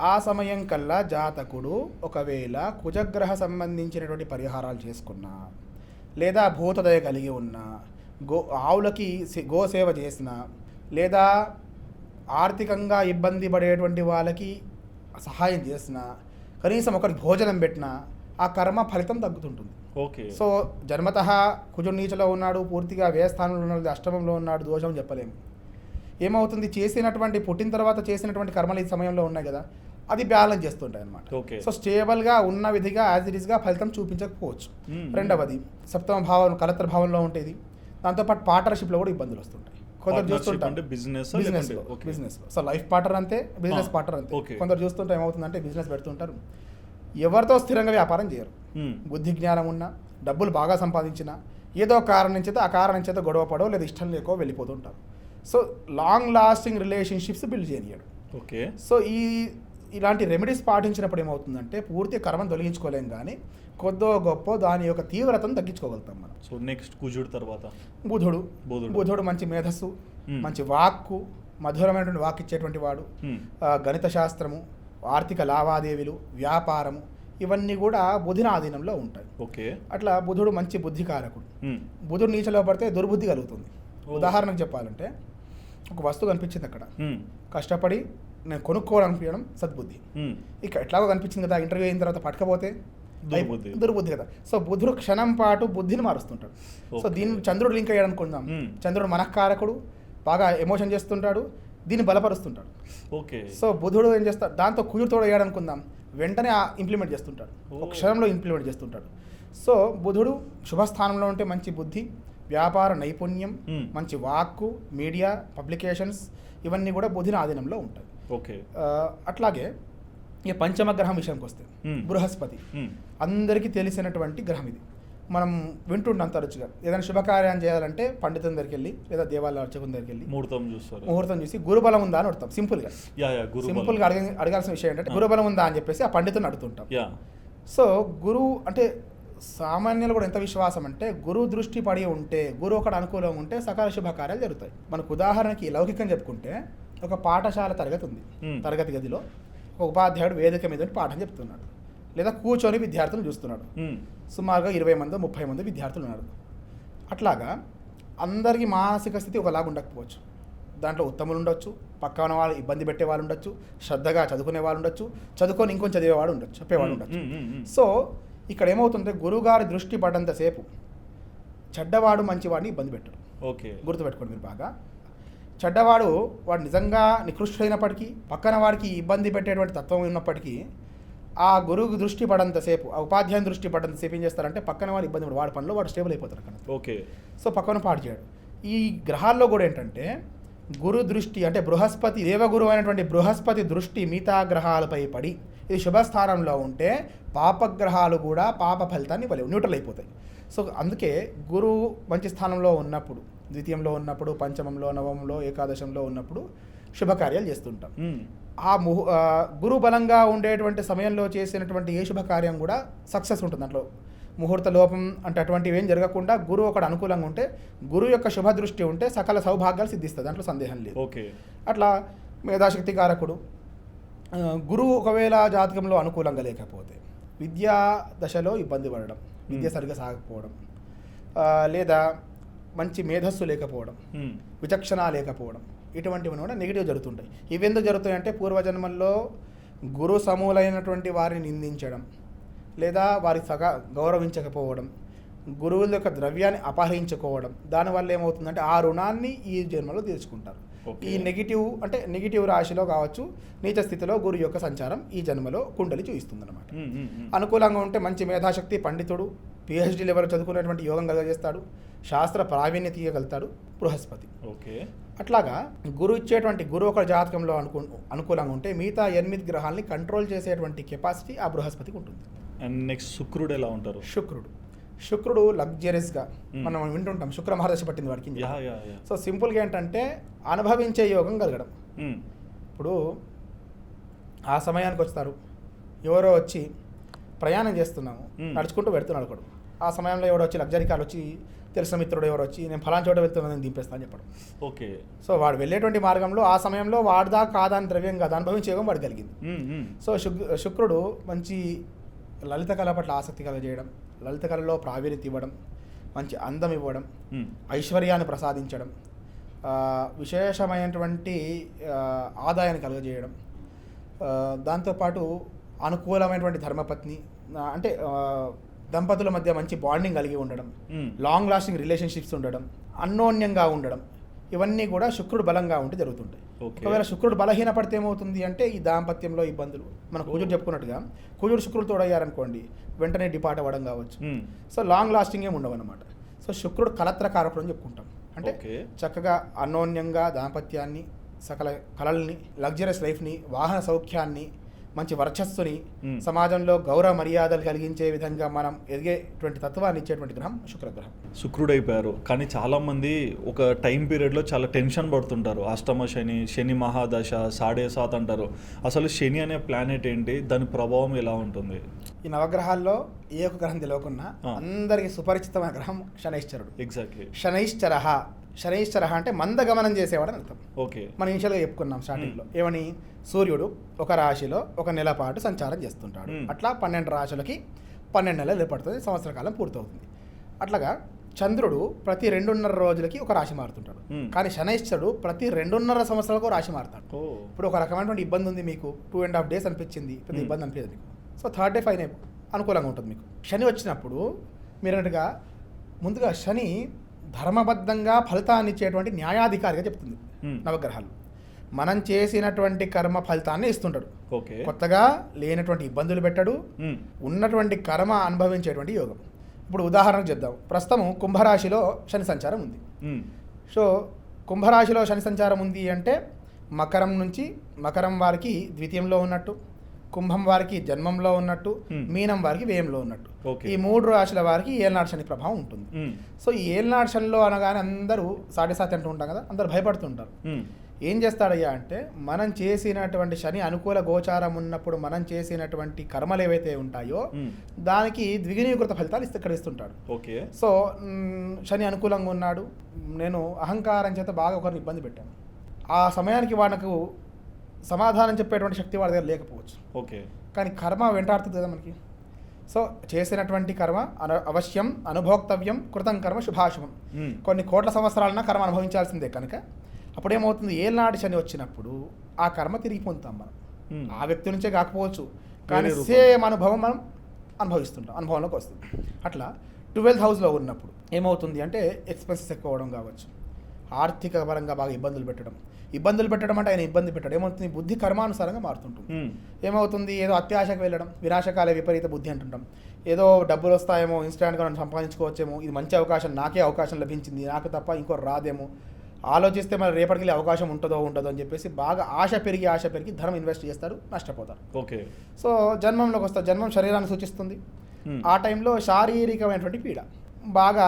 ఆ సమయం కల్లా జాతకుడు ఒకవేళ కుజగ్రహ సంబంధించినటువంటి పరిహారాలు చేసుకున్నా, లేదా భూతదయ కలిగి ఉన్నా, ఆవులకి గోసేవ చేసిన, లేదా ఆర్థికంగా ఇబ్బంది పడేటువంటి వాళ్ళకి సహాయం చేసిన, కనీసం ఒకరికి భోజనం పెట్టినా ఆ కర్మ ఫలితం తగ్గుతుంటుంది. ఓకే. సో జన్మతః కుజుడు నీచలో ఉన్నాడు, పూర్తిగా వ్యయస్థానంలో ఉన్నాడు, అష్టమంలో ఉన్నాడు, దోషం చెప్పలేము. ఏమవుతుంది, చేసినటువంటి పుట్టిన తర్వాత చేసినటువంటి కర్మలు ఈ సమయంలో ఉన్నాయి కదా, అది బ్యాలెన్స్ చేస్తుంటాయి అనమాట. ఓకే. సో స్టేబుల్గా ఉన్న విధిగా యాజ్ ఇట్ ఈస్గా ఫలితం చూపించకపోవచ్చు. రెండవది సప్తమ భావం కలత్ర భావంలో ఉంటుంది. దాంతోపాటు పార్ట్నర్షిప్లో కూడా ఇబ్బందులు వస్తుంటాయి. కొందరు చూస్తుంటాం బిజినెస్లో సో లైఫ్ పార్ట్నర్ అంతే, బిజినెస్ పార్ట్నర్ అంతే. కొందరు చూస్తుంటే ఏమవుతుందంటే బిజినెస్ పెడుతుంటారు, ఎవరితో స్థిరంగా వ్యాపారం చేయరు. బుద్ధి జ్ఞానం ఉన్నా, డబ్బులు బాగా సంపాదించినా ఏదో కారణం నుంచి ఆ కారణం చేత గొడవ పడో లేదా ఇష్టం లేకో వెళ్ళిపోతుంటారు. So long lasting relationships build చేయనియడు. ఓకే. సో ఇలాంటి రెమెడీస్ పాటించినప్పుడు ఏమవుతుందంటే పూర్తి కర్మను తొలగించుకోలేం, కానీ కొద్దో గొప్ప దాని యొక్క తీవ్రతను తగ్గించుకోగలుగుతాం మనం. సో నెక్స్ట్ కుజుడు తర్వాత బుధుడు మంచి మేధస్సు, మంచి వాక్కు, మధురమైనటువంటి వాక్ ఇచ్చేటువంటి వాడు. గణిత శాస్త్రము, ఆర్థిక లావాదేవీలు, వ్యాపారము ఇవన్నీ కూడా బుధుని ఆధీనంలో ఉంటాయి. ఓకే. అట్లా బుధుడు మంచి బుద్ధికారకుడు. బుధుడు నీచలో పడితే దుర్బుద్ధి కలుగుతుంది. ఉదాహరణకు చెప్పాలంటే ఒక వస్తువు కనిపించింది అక్కడ, కష్టపడి నేను కొనుక్కోవాలనిపించడం సద్బుద్ధి. ఇక ఎట్లాగో కనిపించింది కదా, ఇంటర్వ్యూ అయిన తర్వాత పట్టుకపోతే దుర్బుద్ధి కదా. సో బుధుడు క్షణం పాటు బుద్ధిని మారుస్తుంటాడు. సో దీన్ని చంద్రుడు లింక్ అయ్యాడు అనుకుందాం. చంద్రుడు మనఃకారకుడు, బాగా ఎమోషన్ చేస్తుంటాడు, దీన్ని బలపరుస్తుంటాడు. ఓకే. సో బుధుడు ఏం చేస్తాడు, దాంతో కుజుడుతో అయ్యాడు అనుకుందాం, వెంటనే ఇంప్లిమెంట్ చేస్తుంటాడు, ఒక క్షణంలో ఇంప్లిమెంట్ చేస్తుంటాడు. సో బుధుడు శుభస్థానంలో ఉంటే మంచి బుద్ధి, వ్యాపార నైపుణ్యం, మంచి వాక్కు, మీడియా, పబ్లికేషన్స్ ఇవన్నీ కూడా బుధుని ఆధీనంలో ఉంటాయి. ఓకే. అట్లాగే ఇక పంచమ గ్రహం విషయానికి వస్తే బృహస్పతి అందరికీ తెలిసినటువంటి గ్రహం. ఇది మనం వింటుంటాం తరచుగా. ఏదైనా శుభకార్యం చేయాలంటే పండితుని దగ్గరికి వెళ్ళి లేదా దేవాలయ అర్చకుని దగ్గరికి వెళ్ళి ముహూర్తం చూసి గురుబలం ఉందా అని అడుగుతాం. సింపుల్గా అడగాల్సిన విషయం ఏంటంటే గురుబలం ఉందా అని చెప్పేసి ఆ పండితుని అడుగుతుంటాం. సో గురువు అంటే సామాన్యులు కూడా ఎంత విశ్వాసం అంటే గురువు దృష్టి పడి ఉంటే, గురువు ఒకటి అనుకూలంగా ఉంటే సకల శుభకార్యాలు జరుగుతాయి. మనకు ఉదాహరణకి లౌకికం చెప్పుకుంటే ఒక పాఠశాల తరగతి ఉంది. తరగతి గదిలో ఒక ఉపాధ్యాయుడు వేదిక మీద పాఠం చెప్తున్నాడు, లేదా కూర్చొని విద్యార్థులను చూస్తున్నాడు. సుమారుగా 20 మంది 30 మంది విద్యార్థులు ఉన్నారు. అట్లాగా అందరికీ మానసిక స్థితి ఒకలాగా ఉండకపోవచ్చు. దాంట్లో ఉత్తములు ఉండొచ్చు, పక్కన వాళ్ళు ఇబ్బంది పెట్టే వాళ్ళు ఉండొచ్చు, శ్రద్ధగా చదువుకునే వాళ్ళు ఉండొచ్చు, చదువుకొని ఇంకొంచెం చదివేవాడు ఉండొచ్చు, చెప్పేవాడు ఉండొచ్చు. సో ఇక్కడ ఏమవుతుంటే గురువుగారి దృష్టి పడ్డంతసేపు చెడ్డవాడు మంచివాడిని ఇబ్బంది పెట్టడు. ఓకే. గుర్తుపెట్టుకోండి మీరు బాగా. చెడ్డవాడు వాడు నిజంగా నికృష్టుడైనప్పటికీ, పక్కన వాడికి ఇబ్బంది పెట్టేటువంటి తత్వం ఉన్నప్పటికీ ఆ గురువు దృష్టి పడంతసేపు, ఆ ఉపాధ్యాయుని దృష్టి పడంతసేపు ఏం చేస్తారంటే పక్కన వాడు ఇబ్బంది వాడి పనిలో వాడు స్టేబుల్ అయిపోతారు అక్కడ. ఓకే. సో పక్కన పాటు చేయడు. ఈ గ్రహాల్లో కూడా ఏంటంటే గురు దృష్టి అంటే బృహస్పతి, దేవగురువు అయినటువంటి బృహస్పతి దృష్టి మిగతా గ్రహాలపై పడి ఇది శుభస్థానంలో ఉంటే పాపగ్రహాలు కూడా పాప ఫలితాన్ని న్యూట్రల్ అయిపోతాయి. సో అందుకే గురువు మంచి స్థానంలో ఉన్నప్పుడు, ద్వితీయంలో ఉన్నప్పుడు, పంచమంలో, నవమంలో, ఏకాదశంలో ఉన్నప్పుడు శుభకార్యాలు చేస్తుంటాం. ఆ గురు బలంగా ఉండేటువంటి సమయంలో చేసినటువంటి ఏ శుభకార్యం కూడా సక్సెస్ ఉంటుంది. దాంట్లో ముహూర్త లోపం అంటే అటువంటివి ఏం జరగకుండా గురువు ఒకటి అనుకూలంగా ఉంటే, గురువు యొక్క శుభ దృష్టి ఉంటే సకల సౌభాగ్యాలు సిద్ధిస్తుంది, దాంట్లో సందేహం లేదు. ఓకే. అట్లా మేధాశక్తి కారకుడు గురువు ఒకవేళ జాతకంలో అనుకూలంగా లేకపోతే విద్యా దశలో ఇబ్బంది పడడం, విద్య సరిగా సాగకపోవడం, లేదా మంచి మేధస్సు లేకపోవడం, విచక్షణ లేకపోవడం, ఇటువంటివి కూడా నెగిటివ్ జరుగుతుంటాయి. ఇవి ఎందుకు జరుగుతాయంటే పూర్వజన్మల్లో గురు సమూలైనటువంటి వారిని నిందించడం, లేదా వారి గౌరవించకపోవడం, గురువుల యొక్క ద్రవ్యాన్ని అపహరించుకోవడం, దానివల్ల ఏమవుతుందంటే ఆ రుణాన్ని ఈ జన్మలో తీర్చుకుంటారు. ఈ నెగిటివ్ రాశిలో కావచ్చు, నీచ స్థితిలో గురు యొక్క సంచారం ఈ జన్మలో కుండలి చూపిస్తుంది అనమాట. అనుకూలంగా ఉంటే మంచి మేధాశక్తి, పండితుడు, PhD లెవెల్ చదువుకునేటువంటి యోగం కలగజేస్తాడు, శాస్త్ర ప్రావీణ్యత ఇవ్వగలుగుతాడు బృహస్పతి. ఓకే. అట్లాగా గురు ఒక జాతకంలో అనుకూలంగా ఉంటే మిగతా 8 గ్రహాలని కంట్రోల్ చేసేటువంటి కెపాసిటీ ఆ బృహస్పతికి ఉంటుంది. అండ్ నెక్స్ట్ శుక్రుడు ఎలా ఉంటారు? శుక్రుడు లగ్జరీస్గా మనం వింటుంటాం, శుక్ర మహాదశ పట్టింది వాడికి. సో సింపుల్గా ఏంటంటే అనుభవించే యోగం కలగడం. ఇప్పుడు ఆ సమయానికి వస్తారు, ఎవరో వచ్చి ప్రయాణం చేస్తున్నాము, నడుచుకుంటూ పెడుతున్నాడు ఒకడు. ఆ సమయంలో ఎవడో వచ్చి లగ్జరీ కార్ వచ్చి, తెలిసిన మిత్రుడు ఎవరు వచ్చి నేను ఫలానా చోట వెళ్తున్నాను దింపేస్తా అని చెప్పడం. ఓకే. సో వాడు వెళ్ళేటువంటి మార్గంలో ఆ సమయంలో వాడిదా కాదా అని ద్రవ్యం కాదు, అనుభవించే యోగం వాడు కలిగింది. సో శుక్రుడు మంచి లలిత కళ పట్ల ఆసక్తి కలగజేయడం, లలిత కళలో ప్రావీణ్యత ఇవ్వడం, మంచి అందం ఇవ్వడం, ఐశ్వర్యాన్ని ప్రసాదించడం, విశేషమైనటువంటి ఆదాయాన్ని కలుగజేయడం, దాంతోపాటు అనుకూలమైనటువంటి ధర్మపత్ని అంటే దంపతుల మధ్య మంచి బాండింగ్ కలిగి ఉండడం, లాంగ్ లాస్టింగ్ రిలేషన్షిప్స్ ఉండడం, అన్యోన్యంగా ఉండడం, ఇవన్నీ కూడా శుక్రుడు బలంగా ఉంటే జరుగుతుంటాయి. Okay. ఒకవేళ శుక్రుడు బలహీనపడితే ఏమవుతుంది అంటే ఈ దాంపత్యంలో ఇబ్బందులు, మన కుజుడు చెప్పుకున్నట్టుగా కుజుడు శుక్రుడు తోడయ్యారనుకోండి వెంటనే డిపార్ట్ అవ్వడం కావచ్చు. సో లాంగ్ లాస్టింగ్ ఏమి ఉండవు అనమాట. సో శుక్రుడు కలత్రకారకుడు అని చెప్పుకుంటాం. అంటే చక్కగా అన్యోన్యంగా దాంపత్యాన్ని, సకల కళల్ని, లగ్జరియస్ లైఫ్ని, వాహన సౌఖ్యాన్ని, మంచి వర్చస్సుని, సమాజంలో గౌరవ మర్యాదలు కలిగించే విధంగా మనం ఎదిగేటువంటి తత్వాన్ని ఇచ్చేటువంటి గ్రహం శుక్రగ్రహం. శుక్రుడు అయిపోయారు, కానీ చాలామంది ఒక టైం పీరియడ్లో చాలా టెన్షన్ పడుతుంటారు. అష్టమ శని, శని మహాదశ, 7.5 అంటారు. అసలు శని అనే ప్లానెట్ ఏంటి, దాని ప్రభావం ఎలా ఉంటుంది? ఈ నవగ్రహాల్లో ఏ ఒక్క గ్రహం తెలియకున్నా అందరికి సుపరిచితమైన గ్రహం శనైశ్చరుడు. ఎగ్జాక్ట్లీ. శనైశ్చర అంటే మందగమనం చేసేవాడని అర్థం. ఓకే. మనం ఇనిషియల్గా చెప్పుకున్నాం స్టార్టింగ్లో ఏమని, సూర్యుడు ఒక రాశిలో ఒక నెల పాటు సంచారం చేస్తుంటాడు. అట్లా 12 రాశులకి 12 నెలలు ఏర్పడుతుంది, సంవత్సర కాలం పూర్తవుతుంది. అట్లాగా చంద్రుడు ప్రతి 2.5 రోజులకి ఒక రాశి మారుతుంటాడు. కానీ శనైశ్చరుడు ప్రతి 2.5 సంవత్సరాలకు ఒక రాశి మారుతాడు. ఇప్పుడు ఒక రకమైనటువంటి ఇబ్బంది ఉంది మీకు, 2.5 days అనిపించింది, పెద్ద ఇబ్బంది అనిపించదు మీకు. సో 3rd day 5 అనుకూలంగా ఉంటుంది మీకు. శని వచ్చినప్పుడు మీరు అన్నట్టుగా ముందుగా శని ధర్మబద్ధంగా ఫలితాన్ని ఇచ్చేటువంటి న్యాయాధికారిగా చెప్తుంది నవగ్రహాలు. మనం చేసినటువంటి కర్మ ఫలితాన్ని ఇస్తుంటాడు. కొత్తగా లేనటువంటి ఇబ్బందులు పెట్టడు, ఉన్నటువంటి కర్మ అనుభవించేటువంటి యోగం. ఇప్పుడు ఉదాహరణకు చెప్దాం. ప్రస్తుతం కుంభరాశిలో శని సంచారం ఉంది. సో కుంభరాశిలో శని సంచారం ఉంది అంటే మకరం వారికి ద్వితీయంలో ఉన్నట్టు, కుంభం వారికి జన్మంలో ఉన్నట్టు, మీనం వారికి వ్యయంలో ఉన్నట్టు. ఈ 3 రాశుల వారికి ఏలనాడు శని ప్రభావం ఉంటుంది. సో ఈ ఏలనాడు శనిలో అనగానే అందరూ 7.5 అంటూ ఉంటాం కదా, అందరూ భయపడుతుంటారు. ఏం చేస్తాడయ్యా అంటే మనం చేసినటువంటి శని అనుకూల గోచారం ఉన్నప్పుడు మనం చేసినటువంటి కర్మలు ఏవైతే ఉంటాయో దానికి ద్విగుణీకృత ఫలితాలు ఇక్కడ ఇస్తుంటాడు. సో శని అనుకూలంగా ఉన్నాడు, నేను అహంకారం చేత బాగా ఒకరిని ఇబ్బంది పెట్టాను, ఆ సమయానికి వాడికి సమాధానం చెప్పేటువంటి శక్తి వాడి దగ్గర లేకపోవచ్చు. కానీ కర్మ వెంటాడుతుంది కదా మనకి. సో చేసినటువంటి కర్మ అవశ్యం అనుభోక్తవ్యం, కృతం కర్మ శుభాశుభం. కొన్ని కోట్ల సంవత్సరాలన్నా కర్మ అనుభవించాల్సిందే. కనుక అప్పుడేమవుతుంది, ఏలనాటి శని వచ్చినప్పుడు ఆ కర్మ తిరిగి పొందుతాం మనం. ఆ వ్యక్తి నుంచే కాకపోవచ్చు, కానీ సేమ్ అనుభవం మనం అనుభవిస్తుంటాం, అనుభవంలోకి వస్తుంది. అట్లా 12th హౌస్లో ఉన్నప్పుడు ఏమవుతుంది అంటే ఎక్స్పెన్సెస్ ఎక్కువ అవడం కావచ్చు, ఆర్థిక పరంగా బాగా ఇబ్బందులు పెట్టడం అంటే ఆయన ఇబ్బంది పెట్టడం. ఏమవుతుంది, బుద్ధి కర్మానుసారంగా మారుతుంటుంది. ఏమవుతుంది, ఏదో అత్యాశకు వెళ్ళడం, వినాశకాలే విపరీత బుద్ధి అంటుంటాం. ఏదో డబ్బులు వస్తాయేమో, ఇన్స్టాంట్గా మనం సంపాదించుకోవచ్చేమో, ఇది మంచి అవకాశం, నాకే అవకాశం లభించింది, నాకు తప్ప ఇంకో రాదేమో, ఆలోచిస్తే మరి రేపటికి అవకాశం ఉంటుందో అని చెప్పేసి బాగా ఆశ పెరిగి ధనం ఇన్వెస్ట్ చేస్తారు, నష్టపోతారు. సో జన్మంలోకి వస్తారు. జన్మం శరీరాన్ని సూచిస్తుంది. ఆ టైంలో శారీరకమైనటువంటి పీడ బాగా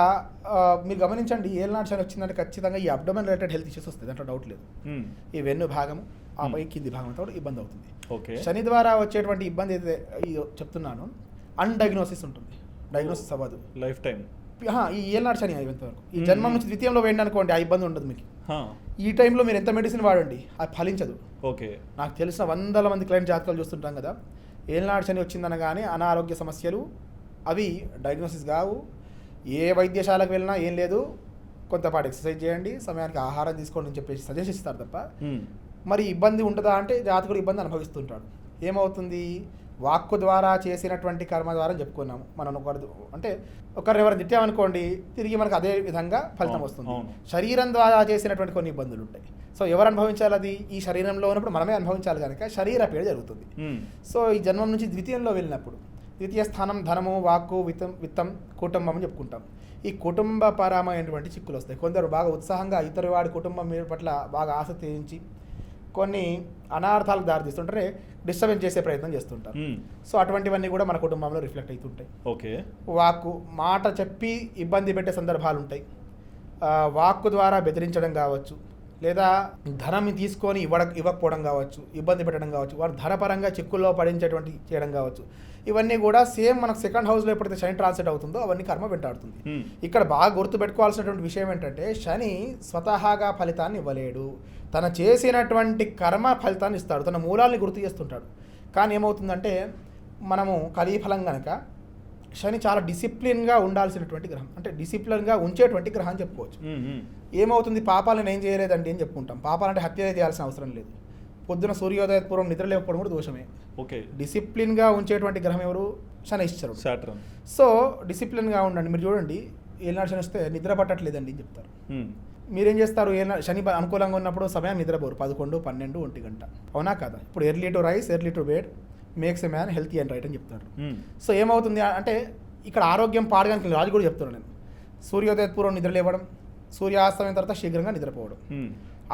మీరు గమనించండి. ఏలనాడు శని వచ్చిందంటే ఖచ్చితంగా ఈ అబ్డోమెన్ రిలేటెడ్ హెల్త్ ఇష్యూస్ వస్తుంది, దాంట్లో డౌట్ లేదు. ఈ వెన్ను భాగము, ఆ పై కింది భాగం కూడా ఇబ్బంది అవుతుంది. శని ద్వారా వచ్చేటువంటి ఇబ్బంది అయితే చెప్తున్నాను, అన్డయాగ్నోసిస్ ఉంటుంది, డయాగ్నోసిస్ అవ్వదు లైఫ్ టైం. ఈ ఏలనాడు శని అయ్యేంత వరకు, ఈ జన్మం నుంచి ద్వితీయంలో వేయండి అనుకోండి, ఆ ఇబ్బంది ఉండదు మీకు. ఈ టైంలో మీరు ఎంత మెడిసిన్ వాడండి అది ఫలించదు. నాకు తెలిసిన 100 మంది క్లయింట్ జాతకాలు చూస్తుంటాం కదా, ఏలనాడు శని వచ్చిందనగానే అనారోగ్య సమస్యలు అవి డయాగ్నోసిస్ కావు. ఏ వైద్యశాలకు వెళ్ళినా ఏం లేదు, కొంతపాటు ఎక్సర్సైజ్ చేయండి, సమయానికి ఆహారం తీసుకోండి అని చెప్పేసి సజెస్ట్ ఇస్తారు తప్ప మరి ఇబ్బంది ఉంటుందా అంటే జాతకుడు ఇబ్బంది అనుభవిస్తుంటాడు. ఏమవుతుంది, వాక్కు ద్వారా చేసినటువంటి కర్మ ద్వారా చెప్పుకున్నాము మనం. ఒకరు ఎవరు తిట్టామనుకోండి, తిరిగి మనకు అదే విధంగా ఫలితం వస్తుంది. శరీరం ద్వారా చేసినటువంటి కొన్ని ఇబ్బందులు ఉంటాయి. సో ఎవరు అనుభవించాలి, అది ఈ శరీరంలో ఉన్నప్పుడు మనమే అనుభవించాలి కనుక శరీర పీడ జరుగుతుంది. సో ఈ జన్మం నుంచి ద్వితీయంలో వెళ్ళినప్పుడు, ద్వితీయ స్థానం ధనము, వాక్కు, విత్తం, కుటుంబం అని చెప్పుకుంటాం. ఈ కుటుంబపరమైనటువంటి చిక్కులు వస్తాయి. కొందరు బాగా ఉత్సాహంగా ఇతరు వాడి కుటుంబం మీద పట్ల బాగా ఆసక్తి వహించి కొన్ని అనార్థాలకు దారితీస్తుంటారే, డిస్టర్బెన్స్ చేసే ప్రయత్నం చేస్తుంటారు. సో అటువంటివన్నీ కూడా మన కుటుంబంలో రిఫ్లెక్ట్ అవుతుంటాయి. వాక్కు, మాట చెప్పి ఇబ్బంది పెట్టే సందర్భాలు ఉంటాయి. వాక్కు ద్వారా బెదిరించడం కావచ్చు, లేదా ధనం తీసుకొని ఇవ్వకపోవడం కావచ్చు, ఇబ్బంది పెట్టడం కావచ్చు, వారు ధనపరంగా చిక్కుల్లో పడించేటువంటి చేయడం కావచ్చు. ఇవన్నీ కూడా సేమ్ మనకు 2nd హౌస్లో ఎప్పుడైతే శని ట్రాన్సిట్ అవుతుందో అవన్నీ కర్మ వెంటాడుతుంది. ఇక్కడ బాగా గుర్తుపెట్టుకోవాల్సినటువంటి విషయం ఏంటంటే, శని స్వతహాగా ఫలితాన్ని ఇవ్వలేడు, తన చేసినటువంటి కర్మ ఫలితాన్ని ఇస్తాడు, తన మూలాల్ని గుర్తు చేస్తుంటాడు. కానీ ఏమవుతుందంటే, మనము కలిఫలం కనుక శని చాలా డిసిప్లిన్గా ఉండాల్సినటువంటి గ్రహం, అంటే డిసిప్లిన్గా ఉంచేటువంటి గ్రహం అని చెప్పుకోవచ్చు. ఏమవుతుంది, పాపాలను ఏం చేయలేదండి అని చెప్పుకుంటాం. పాపాలంటే హత్య చేయాల్సిన అవసరం లేదు. పొద్దున సూర్యోదయ పూర్వం నిద్ర లేకపోవడం కూడా దోషమే. డిసిప్లిన్గా ఉంచేటువంటి గ్రహం ఎవరు, శనైశ్చరుడు, సాటర్న్. సో డిసిప్లిన్గా ఉండండి. మీరు చూడండి, ఏలనాడు శని వస్తే నిద్ర పట్టట్లేదండి అని చెప్తారు. మీరేం చేస్తారు శని అనుకూలంగా ఉన్నప్పుడు సమయం నిద్రపోరు 11, 12, 1 గంట, అవునా కదా? ఇప్పుడు early to rice early to bed makes a man healthy and right అని చెప్తారు. సో ఏమవుతుంది అంటే ఇక్కడ ఆరోగ్యం పాడడానికి రాజు కూడా చెప్తున్నాను నేను. సూర్యోదయ పూర్వం నిద్ర లేవడం, సూర్యాస్తమయం తర్వాత శీఘ్రంగా నిద్రపోవడం.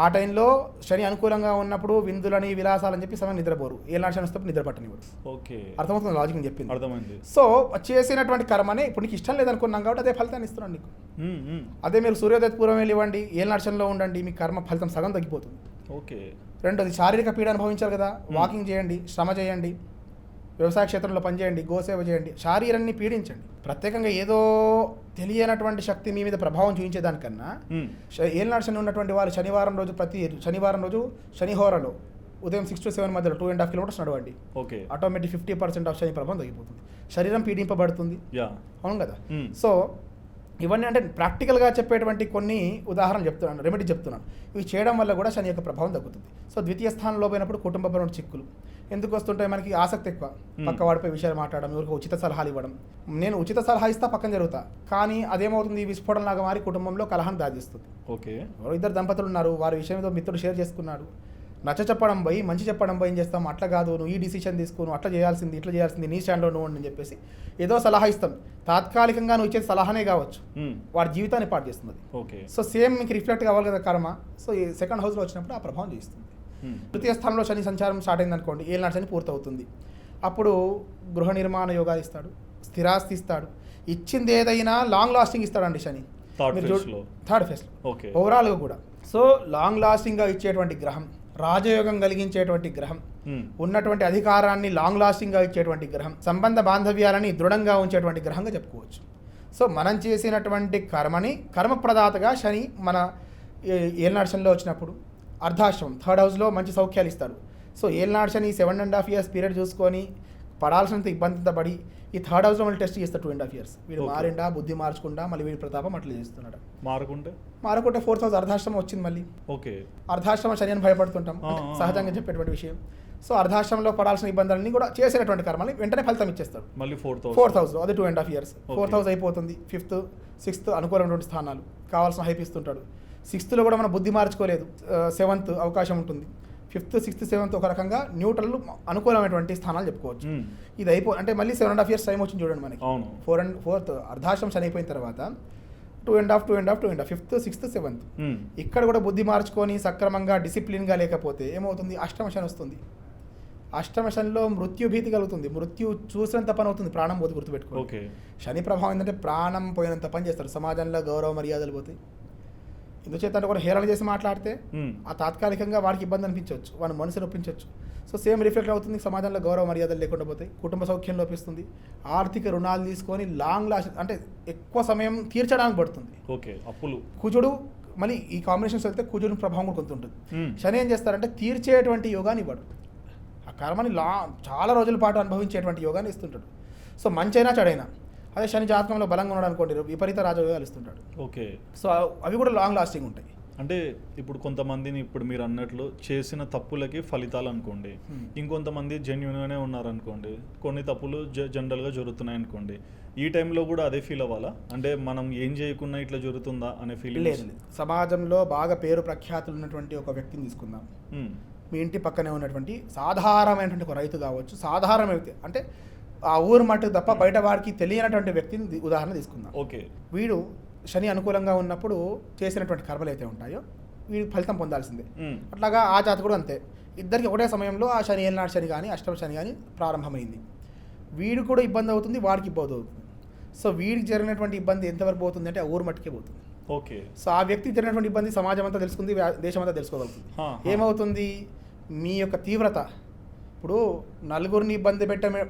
ఆ టైంలో శని అనుకూలంగా ఉన్నప్పుడు విందులని విలాసాలని చెప్పి సమయం నిద్రపోరు. ఏలాంటి శని వస్తే నిద్ర పట్టనివ్వరు. ఓకే, అర్థమవుతుంది లాజిక్ నేను చెప్పింది. అర్థమైంది. సో చేసినటువంటి కర్మనే ఇప్పుడు నీకు ఇష్టం లేదనుకున్నాం కాబట్టి అదే ఫలితాన్ని ఇస్తున్నాను నీకు. అదే మీరు సూర్యోదయ పూర్వం వెళ్ళి ఇవ్వండి, ఏలాంటి శనిలో ఉండండి, మీ కర్మ ఫలితం సగం తగ్గిపోతుంది. ఓకే. రెండోది శారీరక పీడ అనుభవించారు కదా, వాకింగ్ చేయండి, శ్రమ చేయండి, వ్యవసాయ క్షేత్రంలో పనిచేయండి, గోసేవ చేయండి, శారీరాన్ని పీడించండి. ప్రత్యేకంగా ఏదో తెలియనటువంటి శక్తి మీ మీద ప్రభావం చూపించేదానికన్నా ఏళ్ళనాడు శని ఉన్నటువంటి వాళ్ళు ప్రతి శనివారం రోజు శనిహోరలో ఉదయం 6 to 7 మధ్యలో 2.5 kilometers నడవండి. ఓకే, ఆటోమేటిక్ 50% ఆఫ్ శని ప్రభావం తగ్గిపోతుంది, శరీరం పీడింపబడుతుంది. అవును కదా? సో ఇవన్నీ అంటే ప్రాక్టికల్గా చెప్పేటువంటి కొన్ని ఉదాహరణలు చెప్తున్నాను, రెమెడీ చెప్తున్నాను. ఇవి చేయడం వల్ల కూడా శని యొక్క ప్రభావం తగ్గుతుంది. సో ద్వితీయ స్థానంలో పోయినప్పుడు కుటుంబపరమైన చిక్కులు ఎందుకు వస్తుంటాయి? మనకి ఆసక్తి ఎక్కువ, పక్క వాడిపై విషయాలు మాట్లాడడం, ఎవరికి ఉచిత సలహాలు ఇవ్వడం. నేను ఉచిత సలహా ఇస్తా, పక్కన జరుగుతా, కానీ అదేమవుతుంది, విస్ఫోటనలాగా మారి కుటుంబంలో కలహాన్ని దాదిస్తుంది. ఓకే, ఇద్దరు దంపతులు ఉన్నారు, వారి విషయంలో మిత్రుడు షేర్ చేసుకున్నాడు, నచ్చ చెప్పడం పోయి మంచి చెప్పడం పోయి ఏం చేస్తాం, అట్లా కాదు నువ్వు ఈ డిసిషన్ తీసుకోను, అట్లా చేయాల్సింది ఇట్లా చేయాల్సింది, నీ స్టాండ్లో నువ్వు అని చెప్పేసి ఏదో సలహా ఇస్తాం. తాత్కాలికంగా నువ్వు ఇచ్చేది సలహానే కావచ్చు, వాడి జీవితాన్ని పాటు చేస్తుంది. ఓకే, సో సేమ్ మీకు రిఫ్లెక్ట్ కావాలి కదా కర్మ. సో ఈ సెకండ్ హౌస్లో వచ్చినప్పుడు ఆ ప్రభావం చేస్తుంది. తృతీయ స్థానంలో శని సంచారం స్టార్ట్ అయింది అనుకోండి, ఏళ్ళనాడు శని పూర్తవుతుంది. అప్పుడు గృహ నిర్మాణ యోగాలు ఇస్తాడు, స్థిరాస్తి ఇస్తాడు, ఇచ్చింది ఏదైనా లాంగ్ లాస్టింగ్ ఇస్తాడండి శని. థర్డ్ ఫేజ్లో ఓవరాల్గా కూడా. సో లాంగ్ లాస్టింగ్గా ఇచ్చేటువంటి గ్రహం, రాజయోగం కలిగించేటువంటి గ్రహం, ఉన్నటువంటి అధికారాన్ని లాంగ్ లాస్టింగ్గా ఇచ్చేటువంటి గ్రహం, సంబంధ బాంధవ్యాలని దృఢంగా ఉంచేటువంటి గ్రహంగా చెప్పుకోవచ్చు. సో మనం చేసినటువంటి కర్మని కర్మప్రదాతగా శని మన ఏళ్ళనాడు శనిలో వచ్చినప్పుడు అర్ధాశ్రమం థర్డ్ హౌస్లో మంచి సౌఖ్యాలు ఇస్తాడు. సో ఏళ్ళనాడు శని 7.5 years పీరియడ్ చూసుకొని పడాల్సినంత ఇబ్బందితో పడి ఈ థర్డ్ హౌస్లో మళ్ళీ టెస్ట్ చేస్తాడు 2.5 years. వీడు మారిండా, బుద్ధి మార్చుకుంటా, మళ్ళీ వీడి ప్రతాపం అట్లా చేస్తున్నాడు. మారుకుంటే 4th house అర్ధాశ్రమం వచ్చింది మళ్ళీ. ఓకే, అర్ధాశ్రమం శని అని భయపడుతుంటాం, సహజంగా చెప్పేటువంటి విషయం. సో అర్ధాశ్రమంలో పడాల్సిన ఇబ్బందులన్నీ కూడా చేసేటువంటి కర్మల్ని వెంటనే ఫలితం ఇచ్చేస్తాడు. మళ్ళీ 4th house అది 2.5 years. 4th house అయిపోతుంది. 5th, 6th అనుకూలమైనటువంటి స్థానాలు కావాల్సిన హైప్ ఇస్తుంటాడు. 6th కూడా మనం బుద్ధి మార్చుకోలేదు, 7th అవకాశం ఉంటుంది. 5th, 6th, 7th ఒక రకంగా న్యూట్రల్ అనుకూలమైనటువంటి స్థానాలు చెప్పుకోవచ్చు. ఇది అంటే మళ్ళీ 7.5 years టైం వచ్చింది చూడండి మనకి. 4th అర్ధాశ్రమం శని అయిపోయిన తర్వాత 2.5, 5th, 6th, 7th ఇక్కడ కూడా బుద్ధి మార్చుకొని సక్రమంగా డిసిప్లిన్గా లేకపోతే ఏమవుతుంది, అష్టమ శని వస్తుంది. అష్టమ శనిలో మృత్యు భీతి కలుగుతుంది, మృత్యు చూసినంత పని అవుతుంది, ప్రాణం పోతే గుర్తుపెట్టుకో. శని ప్రభావం ఏంటంటే ప్రాణం పోయినంత పని చేస్తారు, సమాజంలో గౌరవ మర్యాదలు పోతాయి. ఇందుచేత అంటే కూడా హేళన చేసి మాట్లాడితే ఆ తాత్కాలికంగా వాడికి ఇబ్బంది అనిపించవచ్చు, వాడి మనసు నొప్పించవచ్చు. సో సేమ్ రిఫ్లెక్ట్ అవుతుంది, సమాజంలో గౌరవ మర్యాదలు లేకుండా పోతాయి, కుటుంబ సౌఖ్యం లోపిస్తుంది, ఆర్థిక రుణాలు తీసుకొని లాంగ్ లాస్ట్ అంటే ఎక్కువ సమయం తీర్చడానికి పడుతుంది. ఓకే, అప్పులు. కుజుడు మళ్ళీ ఈ కాంబినేషన్స్ వెళ్తే కుజుడు ప్రభావం కూడా కొంత ఉంటుంది. శని ఏం చేస్తారంటే తీర్చేటువంటి యోగాన్ని ఇవ్వడు, ఆ కర్మని చాలా రోజుల పాటు అనుభవించేటువంటి యోగాన్ని ఇస్తుంటాడు. సో మంచైనా చెడైనా. అదే శని జాతకంలో బలంగా ఉన్నాడు అనుకోండి, విపరీత రాజయోగాలు ఇస్తుంటాడు. ఓకే, సో అవి కూడా లాంగ్ లాస్టింగ్ ఉంటాయి. అంటే ఇప్పుడు కొంతమందిని ఇప్పుడు మీరు అన్నట్లు చేసిన తప్పులకి ఫలితాలు అనుకోండి, ఇంకొంతమంది జెన్యున్గానే ఉన్నారనుకోండి, కొన్ని తప్పులు జనరల్గా జరుగుతున్నాయి అనుకోండి, ఈ టైంలో కూడా అదే ఫీల్ అవ్వాలా? అంటే మనం ఏం చేయకుండా ఇట్లా జరుగుతుందా అనే ఫీలింగ్ లేదు. సమాజంలో బాగా పేరు ప్రఖ్యాతులు ఉన్నటువంటి ఒక వ్యక్తిని తీసుకుందాం. మీ ఇంటి పక్కనే ఉన్నటువంటి సాధారణమైనటువంటి ఒక రైతు కావచ్చు, సాధారణ వ్యక్తి అంటే ఆ ఊరు మట్టుకు తప్ప బయట వారికి తెలియనటువంటి వ్యక్తిని ఉదాహరణ తీసుకుందాం. ఓకే, వీడు శని అనుకూలంగా ఉన్నప్పుడు చేసినటువంటి కర్మలు అయితే ఉంటాయో వీడు ఫలితం పొందాల్సిందే. అట్లాగా ఆ జాతకుడు కూడా అంతే, ఇద్దరికి ఒకటే సమయంలో ఆ శని ఏళ్ళనాడు శని కానీ అష్టమ శని కానీ ప్రారంభమైంది. వీడు కూడా ఇబ్బంది అవుతుంది, వాడికి ఇబ్బంది అవుతుంది. సో వీడికి జరిగినటువంటి ఇబ్బంది ఎంతవరకు పోతుంది అంటే ఆ ఊరు మట్టుకే పోతుంది. ఓకే, సో ఆ వ్యక్తికి జరిగినటువంటి ఇబ్బంది సమాజం అంతా తెలుసుకుంది, దేశం అంతా తెలుసుకోగలుగుతుంది. ఏమవుతుంది, మీ యొక్క తీవ్రత. ఇప్పుడు నలుగురిని ఇబ్బంది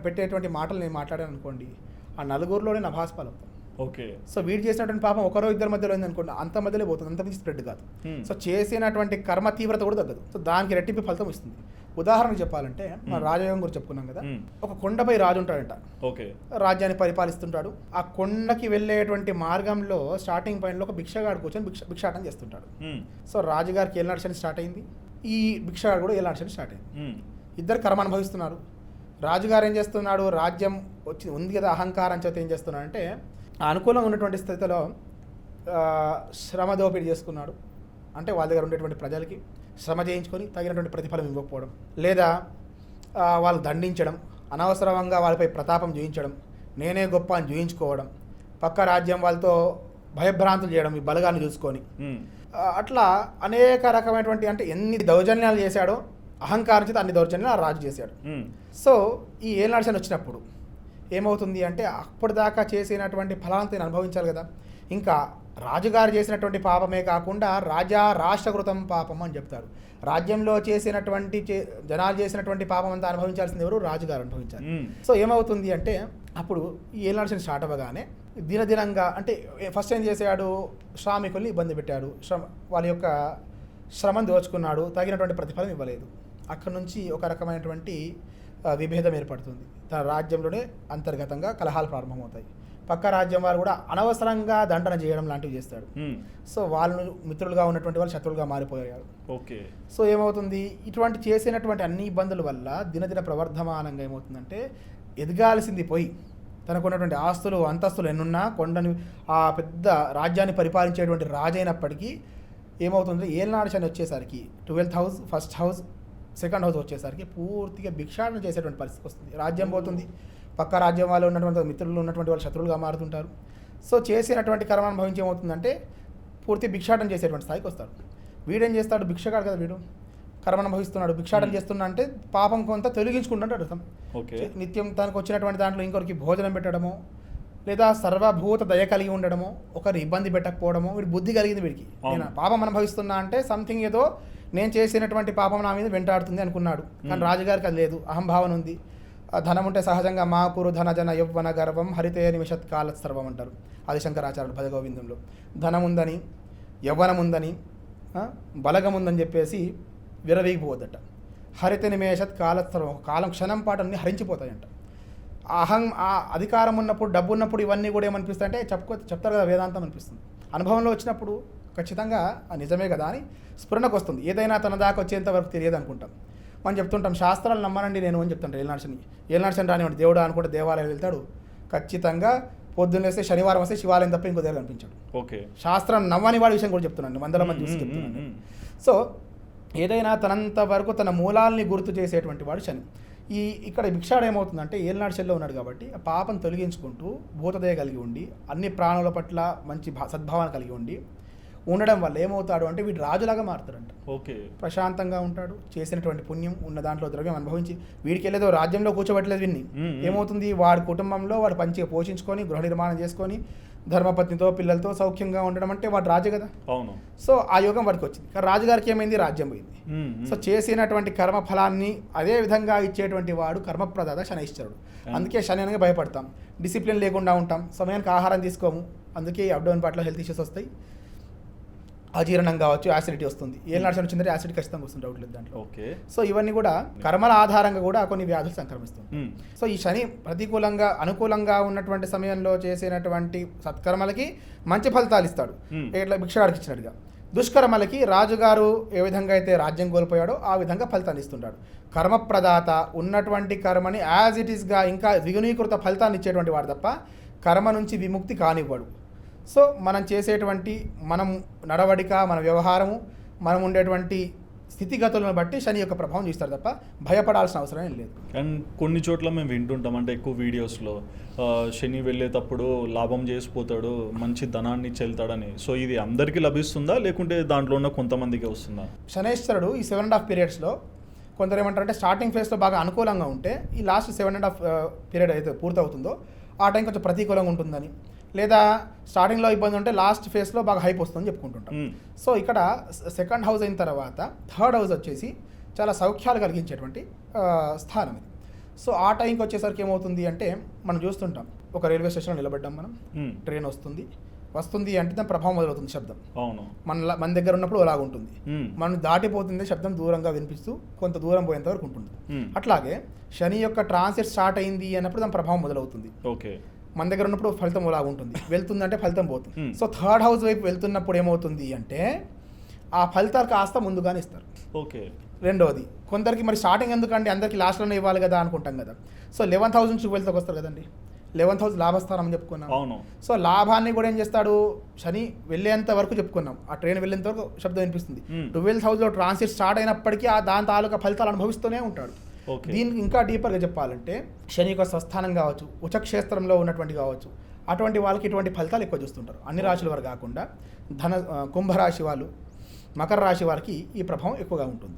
పెట్టేటువంటి మాటలు నేను మాట్లాడాను అనుకోండి, ఆ నలుగురిలోనే నా భాస్పాలు అవుతాం. ఓకే, సో వీడు చేసినటువంటి పాపం ఒకరో ఇద్దరి మధ్యలో ఉంది అనుకోండి, అంత మధ్యలో పోతుంది, అంత మించి స్ప్రెడ్ కాదు. సో చేసినటువంటి కర్మ తీవ్రత కూడా తగ్గదు. సో దానికి రెట్టింపు ఫలితం ఇస్తుంది. ఉదాహరణకు చెప్పాలంటే మన రాజయోగం గురించి చెప్పుకున్నాం కదా, ఒక కొండపై రాజు ఉంటాడంట. ఓకే, రాజ్యాన్ని పరిపాలిస్తుంటాడు. ఆ కొండకి వెళ్ళేటువంటి మార్గంలో స్టార్టింగ్ పాయింట్లో ఒక భిక్షగాడు కూర్చొని భిక్షాటం చేస్తుంటాడు. సో రాజుగారికి ఏళ్ళనాడు శని స్టార్ట్ అయింది, ఈ భిక్షగాడు కూడా ఏళ్ళనాడు శని స్టార్ట్ అయింది. ఇద్దరు కర్మ అనుభవిస్తున్నారు. రాజుగారు ఏం చేస్తున్నాడు, రాజ్యం ఉంది కదా అహంకారం చేత ఏం చేస్తున్నాడు అంటే అనుకూలంగా ఉన్నటువంటి స్థితిలో శ్రమ దోపిడీ చేసుకున్నాడు, అంటే వాళ్ళ దగ్గర ఉండేటువంటి ప్రజలకి శ్రమ చేయించుకొని తగినటువంటి ప్రతిఫలం ఇవ్వకపోవడం, లేదా వాళ్ళు దండించడం, అనవసరంగా వాళ్ళపై ప్రతాపం చూయించడం, నేనే గొప్ప అని చూయించుకోవడం, పక్క రాజ్యం వాళ్ళతో భయభ్రాంతులు చేయడం ఈ బలగాన్ని చూసుకొని, అట్లా అనేక రకమైనటువంటి అంటే ఎన్ని దౌర్జన్యాలు చేశాడో అహంకారం చేత అన్ని దౌర్జన్యాలు ఆ రాజు చేశాడు. సో ఈ ఏలినాటి శని వచ్చినప్పుడు ఏమవుతుంది అంటే అప్పటిదాకా చేసినటువంటి ఫలాన్ని అనుభవించాలి కదా. ఇంకా రాజుగారు చేసినటువంటి పాపమే కాకుండా రాష్ట్రకృతం పాపం అని చెప్తారు. రాజ్యంలో చేసినటువంటి జనాలు చేసినటువంటి పాపం అంతా అనుభవించాల్సింది ఎవరు? రాజుగారు అనుభవించాలి. సో ఏమవుతుంది అంటే అప్పుడు ఈ ఏలినాటి శని స్టార్ట్ అవ్వగానే దినదినంగా అంటే ఫస్ట్ ఏం చేశాడు, శ్రామికుల్ని ఇబ్బంది పెట్టాడు, వాళ్ళ యొక్క శ్రమను దోచుకున్నాడు, తగినటువంటి ప్రతిఫలం ఇవ్వలేదు. అక్కడ నుంచి ఒక రకమైనటువంటి విభేదం ఏర్పడుతుంది. తన రాజ్యంలోనే అంతర్గతంగా కలహాలు ప్రారంభమవుతాయి. పక్క రాజ్యం వారు కూడా అనవసరంగా దండన చేయడం లాంటివి చేస్తాడు. సో వాళ్ళు మిత్రులుగా ఉన్నటువంటి వాళ్ళు శత్రువులుగా మారిపోయారు. ఓకే. సో ఏమవుతుంది, ఇటువంటి చేసినటువంటి అన్ని ఇబ్బందుల వల్ల దినదిన ప్రవర్ధమానంగా ఏమవుతుందంటే ఎదగాల్సింది పోయి తనకున్నటువంటి ఆస్తులు అంతస్తులు ఎన్నున్నా కొండని ఆ పెద్ద రాజ్యాన్ని పరిపాలించేటువంటి రాజైనప్పటికీ ఏమవుతుంది, ఏలినాటి శని వచ్చేసరికి 12th house, first house, second house వచ్చేసరికి పూర్తిగా భిక్షాటన చేసేటువంటి పరిస్థితి వస్తుంది. రాజ్యం పోతుంది, పక్క రాజ్యం వాళ్ళు ఉన్నటువంటి మిత్రులు ఉన్నటువంటి వాళ్ళు శత్రువులుగా మారుతుంటారు. సో చేసినటువంటి కర్మ అనుభవించి ఏమవుతుందంటే పూర్తి భిక్షాటన చేసేటువంటి స్థాయికి వస్తాడు. వీడేం చేస్తాడు, భిక్షగాడు కదా వీడు, కర్మ అనుభవిస్తున్నాడు, భిక్షాటన చేస్తున్నా అంటే పాపం కొంత తొలగించుకుంటాడు అర్థం. నిత్యం తనకు వచ్చినటువంటి దాంట్లో ఇంకొకరికి భోజనం పెట్టడము, లేదా సర్వభూత దయ కలిగి ఉండడము, ఒకరి ఇబ్బంది పెట్టకపోవడము, వీడి బుద్ధి కలిగింది వీడికి. నేను పాపం అనుభవిస్తున్నా అంటే సంథింగ్ ఏదో నేను చేసినటువంటి పాపం నా మీద వెంటాడుతుంది అనుకున్నాడు. కానీ రాజుగారికి అది లేదు, అహంభావన ఉంది. ధనం ఉంటే సహజంగా మాకురు ధన జన యవ్వన గర్వం హరితే నిమిషత్ కాల సర్వం అంటారు ఆదిశంకరాచార్యులు భజగోవిందంలో. ధనం ఉందని, యవ్వనం ఉందని, బలగం ఉందని చెప్పేసి విరవీగిపోవద్దట. హరిత నిమేషత్ కాల సర్వం, కాలం క్షణం పాటు అన్నీ హరించిపోతాయంట. ఆ అధికారం ఉన్నప్పుడు, డబ్బు ఉన్నప్పుడు ఇవన్నీ కూడా ఏమనిపిస్తాయి అంటే చెప్తారు కదా వేదాంతం అనిపిస్తుంది. అనుభవంలో వచ్చినప్పుడు ఖచ్చితంగా నిజమే కదా అని స్ఫురణకు వస్తుంది. ఏదైనా తన దాకా వచ్చేంత వరకు తెలియదు అనుకుంటాం. మనం చెప్తుంటాం శాస్త్రాలు నమ్మనండి నేను అని చెప్తుంటాం. ఏలినాటి శని రానివ్వండి, దేవుడు అనుకుంటే దేవాలయం వెళ్తాడు, ఖచ్చితంగా పొద్దున్న వేస్తే శనివారం వస్తే శివాలయం తప్ప ఇంకో దగ్గర కనిపించాడు. ఓకే, శాస్త్రం నమ్మని వాడి విషయం కూడా చెప్తున్నాను, వందల మంది చూసి చెప్తున్నాను. సో ఏదైనా తనంత వరకు తన మూలాల్ని గుర్తు చేసేటువంటి వాడు శని. ఇక్కడ భిక్షాడు ఏమవుతుందంటే ఏలినాటి శనిలో ఉన్నాడు కాబట్టి ఆ పాపం తొలగించుకుంటూ భూతదయ కలిగి ఉండి అన్ని ప్రాణుల పట్ల మంచి సద్భావన కలిగి ఉండి ఉండడం వల్ల ఏమవుతాడు అంటే వీడు రాజులాగా మారుతాడంట. ఓకే, ప్రశాంతంగా ఉంటాడు, చేసినటువంటి పుణ్యం ఉన్న దాంట్లో ద్రవ్యం అనుభవించి వీడికి వెళ్ళేదో రాజ్యంలో కూర్చోబెట్టలేదు విన్ని. ఏమవుతుంది, వాడి కుటుంబంలో వాడు మంచిగా పోషించుకొని గృహ నిర్మాణం చేసుకొని ధర్మపత్నితో పిల్లలతో సౌఖ్యంగా ఉండడం అంటే వాడు రాజు కదా. అవును. సో ఆ యోగం వాడికి వచ్చింది. కానీ రాజుగారికి ఏమైంది, రాజ్యం పోయింది. సో చేసినటువంటి కర్మ ఫలాన్ని అదే విధంగా ఇచ్చేటువంటి వాడు కర్మప్రదాత శనైశ్వరుడు. అందుకే శని అనగా భయపడతాం, డిసిప్లిన్ లేకుండా ఉంటాం, సమయానికి ఆహారం తీసుకోము, అందుకే అప్ డౌన్ పట్ల హెల్త్ ఇష్యూస్ వస్తాయి, అజీర్ణం కావచ్చు, యాసిడిటీ వస్తుంది. ఏలినాటి శని వచ్చిందంటే యాసిడ్ ఖచ్చితంగా వస్తుంది, డౌట్ లేదు దాంట్లో. ఓకే. సో ఇవన్నీ కూడా కర్మల ఆధారంగా కూడా కొన్ని వ్యాధులు సంక్రమిస్తుంది. సో ఈ శని ప్రతికూలంగా అనుకూలంగా ఉన్నటువంటి సమయంలో చేసినటువంటి సత్కర్మలకి మంచి ఫలితాలు ఇస్తాడు, ఇట్లా భిక్షగాడికి ఇచ్చినట్టుగా. దుష్కర్మలకి రాజుగారు ఏ విధంగా అయితే రాజ్యం కోల్పోయాడో ఆ విధంగా ఫలితాన్ని ఇస్తుంటాడు. కర్మప్రదాత ఉన్నటువంటి కర్మని యాజ్ ఇట్ ఈస్గా ఇంకా ద్విగుణీకృత ఫలితాన్ని ఇచ్చేటువంటి వాడు తప్ప కర్మ నుంచి విముక్తి కానివ్వడు. సో మనం చేసేటువంటి మనం నడవడిక, మన వ్యవహారము, మనం ఉండేటువంటి స్థితిగతులను బట్టి శని యొక్క ప్రభావం చూస్తారు తప్ప భయపడాల్సిన అవసరం ఏం లేదు. అండ్ కొన్ని చోట్ల మేము వింటుంటాం, అంటే ఎక్కువ వీడియోస్లో శని వెళ్ళేటప్పుడు లాభం చేసిపోతాడు, మంచి ధనాన్ని చెల్తాడని. సో ఇది అందరికీ లభిస్తుందా లేకుంటే దాంట్లో ఉన్న కొంతమందికి వస్తుందా? శనేశ్వరుడు ఈ 7.5 పీరియడ్స్లో కొందరు ఏమంటారంటే స్టార్టింగ్ ఫేజ్లో బాగా అనుకూలంగా ఉంటే ఈ లాస్ట్ 7.5 పీరియడ్ అయితే పూర్తవుతుందో ఆ టైం కొంచెం ప్రతికూలంగా ఉంటుందని, లేదా స్టార్టింగ్లో ఇబ్బంది ఉంటే లాస్ట్ ఫేజ్లో బాగా హైప్ వస్తుందని చెప్పుకుంటుంటాం. సో ఇక్కడ సెకండ్ హౌస్ అయిన తర్వాత థర్డ్ హౌస్ వచ్చేసి చాలా సౌఖ్యాలు కలిగించేటువంటి స్థానం ఇది. సో ఆ టైంకి వచ్చేసరికి ఏమవుతుంది అంటే మనం చూస్తుంటాం, ఒక రైల్వే స్టేషన్లో నిలబడ్డాం మనం, ట్రైన్ వస్తుంది అంటే దాని ప్రభావం మొదలవుతుంది, శబ్దం. అవును, మన దగ్గర ఉన్నప్పుడు అలాగ ఉంటుంది, మనం దాటిపోతుంది శబ్దం దూరంగా వినిపిస్తూ కొంత దూరం పోయేంత వరకు ఉంటుంది. అట్లాగే శని యొక్క ట్రాన్సిట్ స్టార్ట్ అయింది అన్నప్పుడు దాని ప్రభావం మొదలవుతుంది. ఓకే, మన దగ్గర ఉన్నప్పుడు ఫలితం అలాగ ఉంటుంది, వెళ్తుందంటే ఫలితం పోతుంది. సో థర్డ్ హౌస్ వైపు వెళ్తున్నప్పుడు ఏమవుతుంది అంటే ఆ ఫలితాలు కాస్త ముందుగానే ఇస్తారు. ఓకే. రెండోది, కొందరికి మరి స్టార్టింగ్ ఎందుకంటే అందరికి లాస్ట్లోనే ఇవ్వాలి కదా అనుకుంటాం కదా. సో 11th హౌస్ నుంచి 12th వస్తారు కదండి. 11th హౌస్ లాభస్థానం అని చెప్పుకున్నాం. అవును. సో లాభాన్ని కూడా ఏం చేస్తాడు, శని వెళ్ళేంత వరకు చెప్పుకున్నాం, ఆ ట్రైన్ వెళ్ళేంత వరకు శబ్దం వినిపిస్తుంది. 12th హౌస్లో ట్రాన్సిట్ స్టార్ట్ అయినప్పటికీ ఆ దాని తాలూకా ఫలితాలు అనుభవిస్తూనే ఉంటాడు. దీనికి ఇంకా డీపర్గా చెప్పాలంటే శని యొక్క స్వస్థానం కావచ్చు, ఉచక్షేత్రంలో ఉన్నటువంటి కావచ్చు, అటువంటి వాళ్ళకి ఇటువంటి ఫలితాలు ఎక్కువ చూస్తుంటారు. అన్ని రాశుల వారు కాకుండా కుంభరాశి వాళ్ళు, మకర రాశి వారికి ఈ ప్రభావం ఎక్కువగా ఉంటుంది.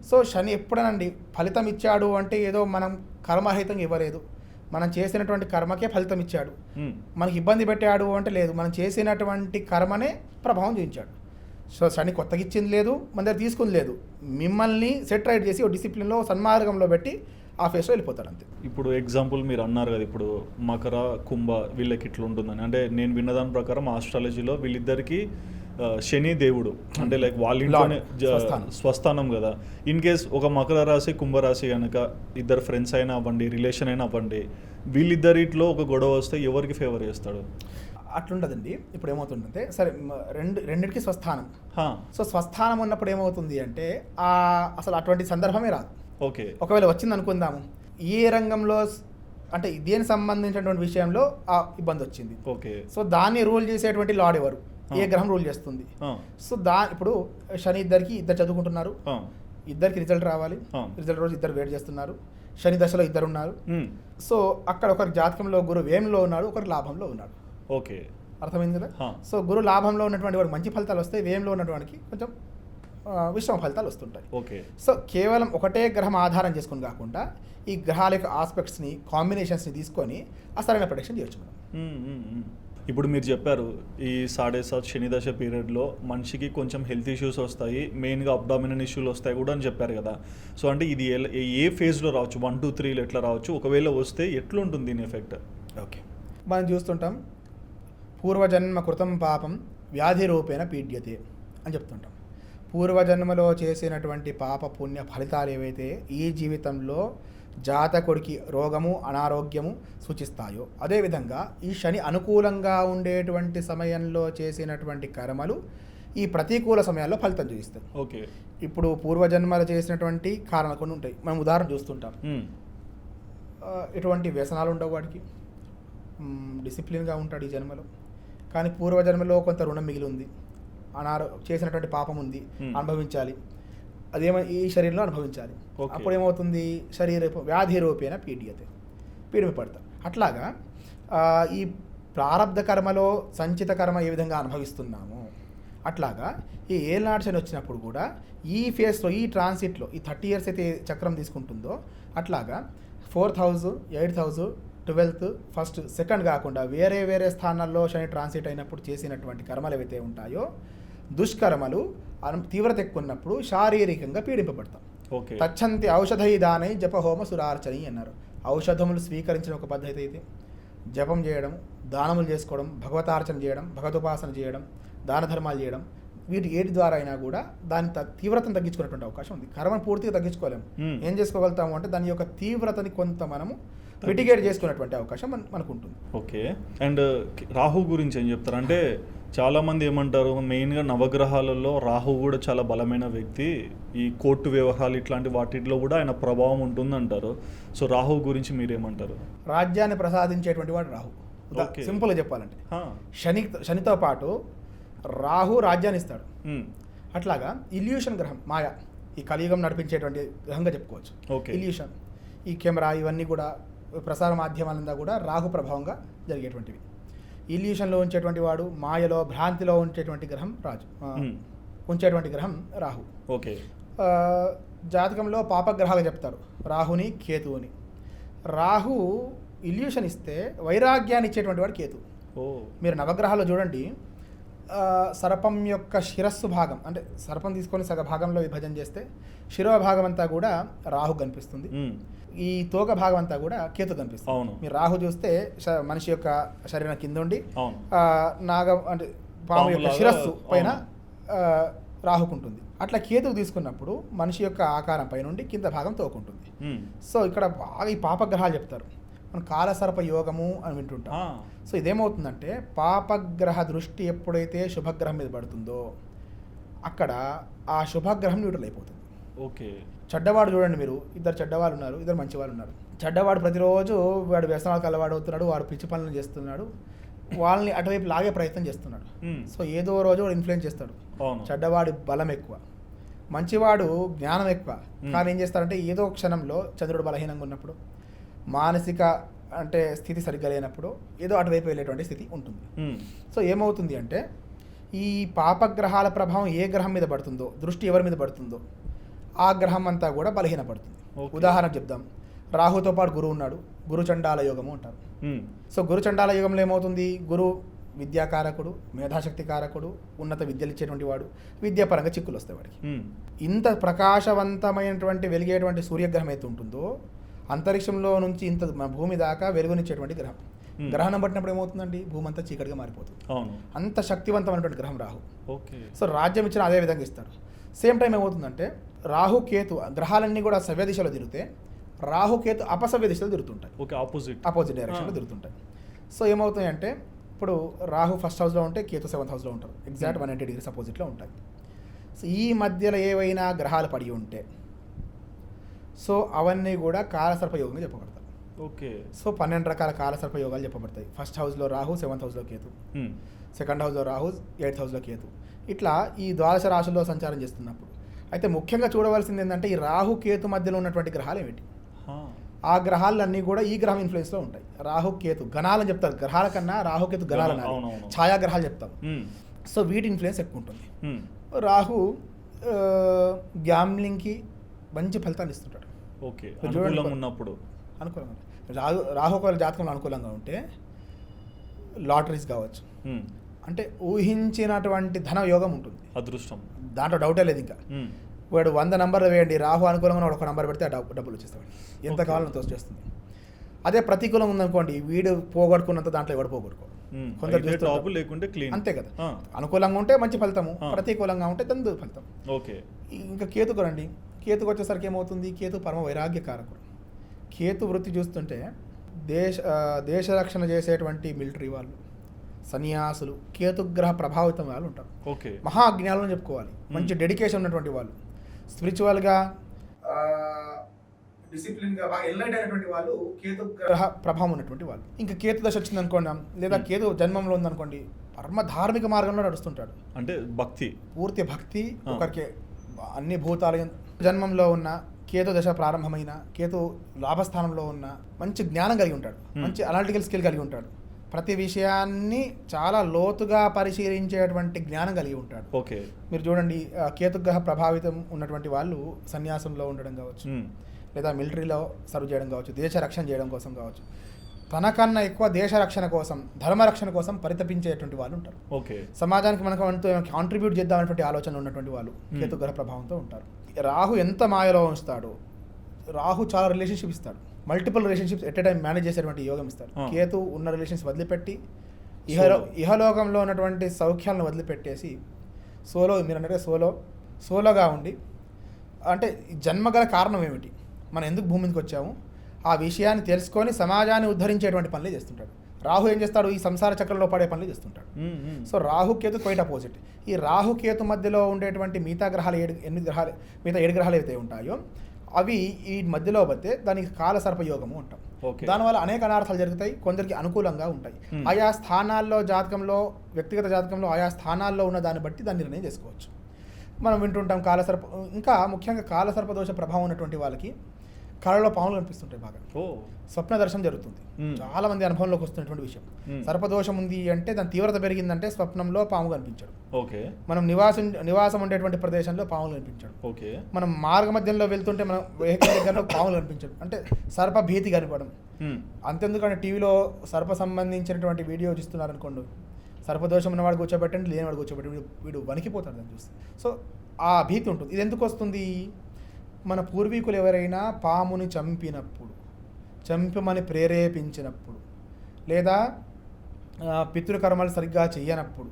సో శని ఎప్పుడనండి ఫలితం ఇచ్చాడు అంటే ఏదో మనం కర్మరహితంగా ఇవ్వలేదు, మనం చేసినటువంటి కర్మకే ఫలితం ఇచ్చాడు. మనకి ఇబ్బంది పెట్టాడు అంటే లేదు, మనం చేసినటువంటి కర్మనే ప్రభావం చూపించాడు. సో శని కొత్తగా ఇచ్చింది లేదు, మన దగ్గర తీసుకుంది లేదు, మిమ్మల్ని సెట్ రైట్ చేసి ఒక డిసిప్లిన్లో సన్మార్గంలో పెట్టి ఆ ఫేస్లో వెళ్ళిపోతాడు అంతే. ఇప్పుడు ఎగ్జాంపుల్ మీరు అన్నారు కదా, ఇప్పుడు మకర కుంభ వీళ్ళకి ఇట్లా ఉంటుందని, అంటే నేను విన్నదాని ప్రకారం ఆస్ట్రాలజీలో వీళ్ళిద్దరికి శని దేవుడు, అంటే లైక్ వాళ్ళ ఇంట్లోనే స్వస్థానం కదా. ఇన్ కేస్ ఒక మకర రాశి కుంభరాశి కనుక ఇద్దరు ఫ్రెండ్స్ అయినా అవ్వండి, రిలేషన్ అయినా అవ్వండి, వీళ్ళిద్దరిట్లో ఒక గొడవ వస్తే ఎవరికి ఫేవర్ చేస్తాడు? అట్లుండదండి. ఇప్పుడు ఏమవుతుందంటే సరే రెండింటికి స్వస్థానం. సో స్వస్థానం ఉన్నప్పుడు ఏమవుతుంది అంటే అసలు అటువంటి సందర్భమే రాదు. ఓకే, ఒకవేళ వచ్చింది అనుకుందాము, ఏ రంగంలో అంటే దేనికి సంబంధించినటువంటి విషయంలో ఆ ఇబ్బంది వచ్చింది. ఓకే, సో దాన్ని రూల్ చేసేటువంటి లార్డ్ ఎవరు, ఏ గ్రహం రూల్ చేస్తుంది. సో ఇప్పుడు శని ఇద్దరు చదువుకుంటున్నారు, ఇద్దరికి రిజల్ట్ రావాలి, రిజల్ట్ రోజు ఇద్దరు వెయిట్ చేస్తున్నారు, శని దశలో ఇద్దరు ఉన్నారు. సో అక్కడ ఒకరి జాతకంలో గురు వ్యయంలో ఉన్నాడు, ఒకరు లాభంలో ఉన్నాడు. ఓకే, అర్థమైంది కదా. సో గురు లాభంలో ఉన్నటువంటి వాడికి మంచి ఫలితాలు వస్తాయి, వ్యయంలో ఉన్నటువంటి కొంచెం విషమ ఫలితాలు వస్తుంటాయి. ఓకే, సో కేవలం ఒకటే గ్రహం ఆధారం చేసుకుని కాకుండా ఈ గ్రహాల యొక్క ఆస్పెక్ట్స్ని, కాంబినేషన్స్ని తీసుకొని అసలైన ప్రొడక్షన్ చేయొచ్చు మనం. ఇప్పుడు మీరు చెప్పారు ఈ 7.5 శని దశ పీరియడ్లో మనిషికి కొంచెం హెల్త్ ఇష్యూస్ వస్తాయి, మెయిన్గా అబ్డామినల్ ఇష్యూలు వస్తాయి కూడా అని చెప్పారు కదా. సో అంటే ఇది ఏ ఫేజ్లో రావచ్చు, 1 2 3 ఎట్లా రావచ్చు, ఒకవేళ వస్తే ఎట్లుంటుంది దీని ఎఫెక్ట్? ఓకే, మనం చూస్తుంటాం పూర్వజన్మ కృతం పాపం వ్యాధి రూపేణ పీడ్యతే అని చెప్తుంటాం. పూర్వజన్మలో చేసినటువంటి పాప పుణ్య ఫలితాలు ఏవైతే ఈ జీవితంలో జాతకుడికి రోగము అనారోగ్యము సూచిస్తాయో, అదేవిధంగా ఈ శని అనుకూలంగా ఉండేటువంటి సమయంలో చేసినటువంటి కర్మలు ఈ ప్రతికూల సమయాల్లో ఫలితం చూపిస్తాయి. ఓకే, ఇప్పుడు పూర్వజన్మలు చేసినటువంటి కారణాలు కొన్ని ఉంటాయి, మనం ఉదాహరణ చూస్తుంటాం. ఎటువంటి వ్యసనాలు ఉండవు వాడికి, డిసిప్లిన్గా ఉంటాడు ఈ జన్మలో, కానీ పూర్వజన్మలో కొంత రుణం మిగిలి ఉంది, చేసినటువంటి పాపం ఉంది, అనుభవించాలి, అదేమో ఈ శరీరంలో అనుభవించాలి. అప్పుడు ఏమవుతుంది, వ్యాధి రూపేణ పీడింపబడతారు. అట్లాగా ఈ ప్రారబ్ధ కర్మలో సంచిత కర్మ ఏ విధంగా అనుభవిస్తున్నామో అట్లాగా ఈ ఏళ్ళనాటి శని వచ్చినప్పుడు కూడా ఈ ఫేస్లో, ఈ ట్రాన్సిట్లో, ఈ 30 years అయితే చక్రం తీసుకుంటుందో అట్లాగా 4th house 8th house 12th 1st 2nd కాకుండా వేరే వేరే స్థానాల్లో శని ట్రాన్సిట్ అయినప్పుడు చేసినటువంటి కర్మలు ఏవైతే ఉంటాయో దుష్కర్మలు తీవ్రత ఎక్కువ ఉన్నప్పుడు శారీరకంగా పీడింపబడతాం. ఓకే, తచ్చంతి ఔషధై దానై జపహోమ సురార్చని అన్నారు. ఔషధములు స్వీకరించిన ఒక పద్ధతి అయితే జపం చేయడం, దానములు చేసుకోవడం, భగవతార్చన చేయడం, భగవతుపాసన చేయడం, దాన ధర్మాలు చేయడం, వీటి ఏటి ద్వారా అయినా కూడా దాని తీవ్రతను తగ్గించుకునేటువంటి అవకాశం ఉంది. కర్మను పూర్తిగా తగ్గించుకోలేము, ఏం చేసుకోగలుగుతాము అంటే దాని యొక్క తీవ్రతని కొంత మనము మిటిగేట్ చేసుకునేటువంటి అవకాశం మనకు ఉంటుంది. ఓకే, అండ్ రాహు గురించి ఏం చెప్తారు అంటే చాలామంది ఏమంటారు, మెయిన్గా నవగ్రహాలలో రాహు కూడా చాలా బలమైన వ్యక్తి, ఈ కోర్టు వ్యవహారాలు ఇట్లాంటి వాటిల్లో కూడా ఆయన ప్రభావం ఉంటుందంటారు. సో రాహు గురించి మీరేమంటారు? రాజ్యాన్ని ప్రసాదించేటువంటి వాడు రాహు. సింపుల్గా చెప్పాలంటే శనితో పాటు రాహు రాజ్యాన్ని ఇస్తాడు. అట్లాగా ఇల్యూషన్ గ్రహం, మాయ, ఈ కలియుగం నడిపించేటువంటి గ్రహంగా చెప్పుకోవచ్చు. ఇల్యూషన్, ఈ కెమెరా ఇవన్నీ కూడా ప్రసార మాధ్యమాలంతా కూడా రాహు ప్రభావంగా జరిగేటువంటివి. ఇల్యూషన్లో ఉంచేటువంటి వాడు, మాయలో భ్రాంతిలో ఉంచేటువంటి గ్రహం ఉంచేటువంటి గ్రహం రాహు. ఓకే, జాతకంలో పాపగ్రహాలు చెప్తారు రాహుని కేతువుని. రాహు ఇల్యూషన్ ఇస్తే వైరాగ్యాన్ని ఇచ్చేటువంటి వాడు కేతు. మీరు నవగ్రహాల్లో చూడండి, సర్పం యొక్క శిరస్సు భాగం, అంటే సర్పం తీసుకొని సగ భాగంలో విభజన చేస్తే శిరోభాగం అంతా కూడా రాహు కనిపిస్తుంది, ఈ తోక భాగం అంతా కూడా కేతు కనిపిస్తుంది. మీరు రాహు చూస్తే మనిషి యొక్క శరీరం కింద ఉండి అంటే పాము యొక్క శిరస్సు పైన రాహుకుంటుంది. అట్లా కేతువు తీసుకున్నప్పుడు మనిషి యొక్క ఆకారం పై నుండి కింద భాగం తోకుంటుంది. సో ఇక్కడ బాగా ఈ పాపగ్రహాలు చెప్తారు, మనం కాలసర్ప యోగము అని వింటుంటాం. సో ఇదేమవుతుందంటే పాపగ్రహ దృష్టి ఎప్పుడైతే శుభగ్రహం మీద పడుతుందో అక్కడ ఆ శుభగ్రహం న్యూట్రల్ అయిపోతుంది. ఓకే, చెడ్డవాడు చూడండి, మీరు ఇద్దరు చెడ్డవాళ్ళు ఉన్నారు, ఇద్దరు మంచి వాళ్ళు ఉన్నారు. చెడ్డవాడు ప్రతిరోజు వాడు వ్యసనాలకు అలవాటు అవుతున్నాడు, వాడు పిచ్చి పనులు చేస్తున్నాడు, వాళ్ళని అటువైపు లాగే ప్రయత్నం చేస్తున్నాడు. సో ఏదో రోజు వాడు ఇన్ఫ్లుయెన్స్ చేస్తాడు. చెడ్డవాడి బలం ఎక్కువ, మంచివాడు జ్ఞానం ఎక్కువ. కానీ ఏం చేస్తారంటే ఏదో క్షణంలో చంద్రుడు బలహీనంగా ఉన్నప్పుడు, మానసిక అంటే స్థితి సరిగ్గా లేనప్పుడు ఏదో అటువైపు వెళ్ళేటువంటి స్థితి ఉంటుంది. సో ఏమవుతుంది అంటే ఈ పాపగ్రహాల ప్రభావం ఏ గ్రహం మీద పడుతుందో, దృష్టి ఎవరి మీద పడుతుందో ఆ గ్రహం అంతా కూడా బలహీనపడుతుంది. ఉదాహరణ చెప్దాం, రాహుతో పాటు గురువు ఉన్నాడు, గురు చండాల యోగము అంటారు. సో గురు చండాల యోగంలో ఏమవుతుంది, గురు విద్యాకారకుడు, మేధాశక్తి కారకుడు, ఉన్నత విద్యలు ఇచ్చేటువంటి వాడు, విద్యాపరంగా చిక్కులు వస్తాయి వాడికి. ఇంత ప్రకాశవంతమైనటువంటి వెలిగేటువంటి సూర్యగ్రహం అయితే ఉంటుందో, అంతరిక్షంలో నుంచి ఇంత మన భూమి దాకా వెలుగునిచ్చేటువంటి గ్రహం, గ్రహణం పట్టినప్పుడు ఏమవుతుందండి, భూమి అంతా చీకటిగా మారిపోతుంది. అంత శక్తివంతమైనటువంటి గ్రహం రాహు. సో రాజ్యం ఇచ్చిన అదే విధంగా ఇస్తాడు. సేమ్ టైం ఏమవుతుందంటే రాహు కేతు గ్రహాలన్నీ కూడా సవ్య దిశలో తిరిగితే రాహు కేతు అపసవ్య దిశలో తిరుగుతుంటాయి. ఆపోజిట్ డైరెక్షన్లో తిరుగుతుంటాయి. సో ఏమవుతాయి అంటే ఇప్పుడు రాహు ఫస్ట్ హౌస్లో ఉంటే కేతు 7th హౌస్లో ఉంటారు. ఎగ్జాక్ట్ 180 degrees అపోజిట్లో ఉంటాయి. సో ఈ మధ్యలో ఏవైనా గ్రహాలు పడి ఉంటే సో అవన్నీ కూడా కాలసర్పయోగంగా చెప్పబడతాయి. సో 12 రకాల కాలసర్ప యోగాలు చెప్పబడతాయి. ఫస్ట్ హౌస్లో రాహు, 7th హౌస్లో కేతు, సెకండ్ హౌస్లో రాహు, 8th హౌస్లో కేతు. ఇట్లా ఈ ద్వాదశ రాశుల్లో సంచారం చేస్తున్నప్పుడు అయితే ముఖ్యంగా చూడవలసింది ఏంటంటే ఈ రాహు కేతు మధ్యలో ఉన్నటువంటి గ్రహాలు ఏమిటి, ఆ గ్రహాలన్నీ కూడా ఈ గ్రహం ఇన్ఫ్లుయెన్స్లో ఉంటాయి. రాహు కేతు గణాలని చెప్తారు, గ్రహాల కన్నా రాహుకేతు గణాలని ఛాయాగ్రహాలు చెప్తాం. సో వీటి ఇన్ఫ్లుయెన్స్ ఎక్కువ ఉంటుంది. రాహు గ్యామ్లింగ్కి మంచి ఫలితాన్ని ఇస్తుంటాడు. అనుకూలంగా రాహు ఒకవేళ జాతకంలో అనుకూలంగా ఉంటే లాటరీస్ కావచ్చు, అంటే ఊహించినటువంటి ధన యోగం ఉంటుంది, అదృష్టం, దాంట్లో డౌటే లేదు. ఇంకా వాడు 100 నంబర్లు వేయండి, రాహు అనుకూలంగా వాడు ఒక నంబర్ పెడితే ఆ డబ్బులు వచ్చేస్తాడు, ఎంత కావాలని తోచేస్తుంది. అదే ప్రతికూలం ఉందనుకోండి, వీడు పోగొట్టుకున్నంత దాంట్లో ఎవడు పోగొట్టుకో, కొందరు లేకుంటే క్లీన్, అంతే కదా. అనుకూలంగా ఉంటే మంచి ఫలితము, ప్రతికూలంగా ఉంటే తందు ఫలితం. ఇంకా కేతుకు రండి, కేతుకు వచ్చేసరికి ఏమవుతుంది, కేతు పరమ వైరాగ్యకారకుడు. కేతు వృత్తి చూస్తుంటే దేశ రక్షణ చేసేటువంటి మిలిటరీ వాళ్ళు, సన్యాసులు, కేతుగ్రహ ప్రభావితం వాళ్ళు ఉంటారు. మహా అజ్ఞానం చెప్పుకోవాలి, మంచి డెడికేషన్ ఉన్నటువంటి వాళ్ళు, స్పిరిచువల్గా డిసిప్లిన్గా బాగా ఎన్లైట్ అయినటువంటి వాళ్ళు, కేతు గ్రహ ప్రభావం ఉన్నటువంటి వాళ్ళు. ఇంకా కేతు దశ వచ్చింది అనుకోండి, లేదా కేతు జన్మంలో ఉందనుకోండి, పరమ ధార్మిక మార్గంలో నడుస్తుంటాడు. అంటే భక్తి, పూర్తి భక్తి, ఒకరికి అన్ని భూతాలు. జన్మంలో ఉన్న కేతు దశ ప్రారంభమైన కేతు లాభస్థానంలో ఉన్న మంచి జ్ఞానం కలిగి ఉంటాడు, మంచి అనాలిటికల్ స్కిల్ కలిగి ఉంటాడు, ప్రతి విషయాన్ని చాలా లోతుగా పరిశీలించేటువంటి జ్ఞానం కలిగి ఉంటాడు. మీరు చూడండి, కేతుగ్రహ ప్రభావితం ఉన్నటువంటి వాళ్ళు సన్యాసంలో ఉండడం కావచ్చు, లేదా మిలిటరీలో సర్వ్ చేయడం కావచ్చు, దేశ రక్షణ చేయడం కోసం కావచ్చు, తనకన్నా ఎక్కువ దేశ రక్షణ కోసం, ధర్మ రక్షణ కోసం పరితపించేటువంటి వాళ్ళు ఉంటారు. సమాజానికి మనకు అంటూ కాంట్రిబ్యూట్ చేద్దామనేటువంటి ఆలోచన ఉన్నటువంటి వాళ్ళు కేతుగ్రహ ప్రభావంతో ఉంటారు. రాహు ఎంత మాయలో ఉంచుతాడు, రాహు చాలా రిలేషన్షిప్ ఇస్తాడు, multiple relationships at a time manage చేసేటువంటి యోగం ఇస్తాడు. కేతు ఉన్న రిలేషన్స్ వదిలిపెట్టి ఇహలోకంలో ఉన్నటువంటి సౌఖ్యాలను వదిలిపెట్టేసి మీరు అన్నట్టుగా సోలోగా ఉండి, అంటే జన్మగల కారణం ఏమిటి, మనం ఎందుకు భూమి మీదకి వచ్చాము, ఆ విషయాన్ని తెలుసుకొని సమాజాన్ని ఉద్ధరించేటువంటి పనులే చేస్తుంటాడు. రాహు ఏం చేస్తాడు, ఈ సంసార చక్రంలో పడే పనులు చేస్తుంటాడు. So Rahu Ketu quiet opposite. ఈ రాహుకేతు మధ్యలో ఉండేటువంటి మిగతా గ్రహాలు 7 గ్రహాలు అయితే ఉంటాయో అవి ఈ మధ్యలో పడితే దానికి కాలసర్పయోగము అంటాం. దానివల్ల అనేక అనార్థాలు జరుగుతాయి, కొందరికి అనుకూలంగా ఉంటాయి. ఆయా స్థానాల్లో జాతకంలో, వ్యక్తిగత జాతకంలో ఆయా స్థానాల్లో ఉన్న దాన్ని బట్టి దాన్ని నిర్ణయం చేసుకోవచ్చు. మనం వింటుంటాం కాలసర్ప, ఇంకా ముఖ్యంగా కాలసర్పదోష ప్రభావం ఉన్నటువంటి వాళ్ళకి కళలో పాములు కనిపిస్తుంటాయి, బాగా స్వప్న దర్శనం జరుగుతుంది. చాలా మంది అనుభవంలోకి వస్తున్నటువంటి విషయం. సర్పదోషం ఉంది అంటే దాని తీవ్రత పెరిగిందంటే స్వప్నంలో పాము కనిపించడు. మనం నివాసం ఉండేటువంటి ప్రదేశంలో పాములు కనిపించడు. మనం మార్గ మధ్యంలో వెళ్తుంటే మనం వెహికల్ దగ్గరలో పాములు కనిపించడు, అంటే సర్ప భీతి కనిపడం. అంతెందుకంటే టీవీలో సర్ప సంబంధించినటువంటి వీడియో చూస్తున్నారు అనుకోండి, సర్పదోషం ఉన్నవాడు కూర్చోబెట్టండి, లేనివాడు కూర్చోబెట్టి వీడు వణికిపోతాడు దాన్ని చూస్తే. సో ఆ భీతి ఉంటుంది. ఇది ఎందుకు వస్తుంది, మన పూర్వీకులు ఎవరైనా పాముని చంపమని ప్రేరేపించినప్పుడు, లేదా పితృకర్మలు సరిగ్గా చెయ్యనప్పుడు,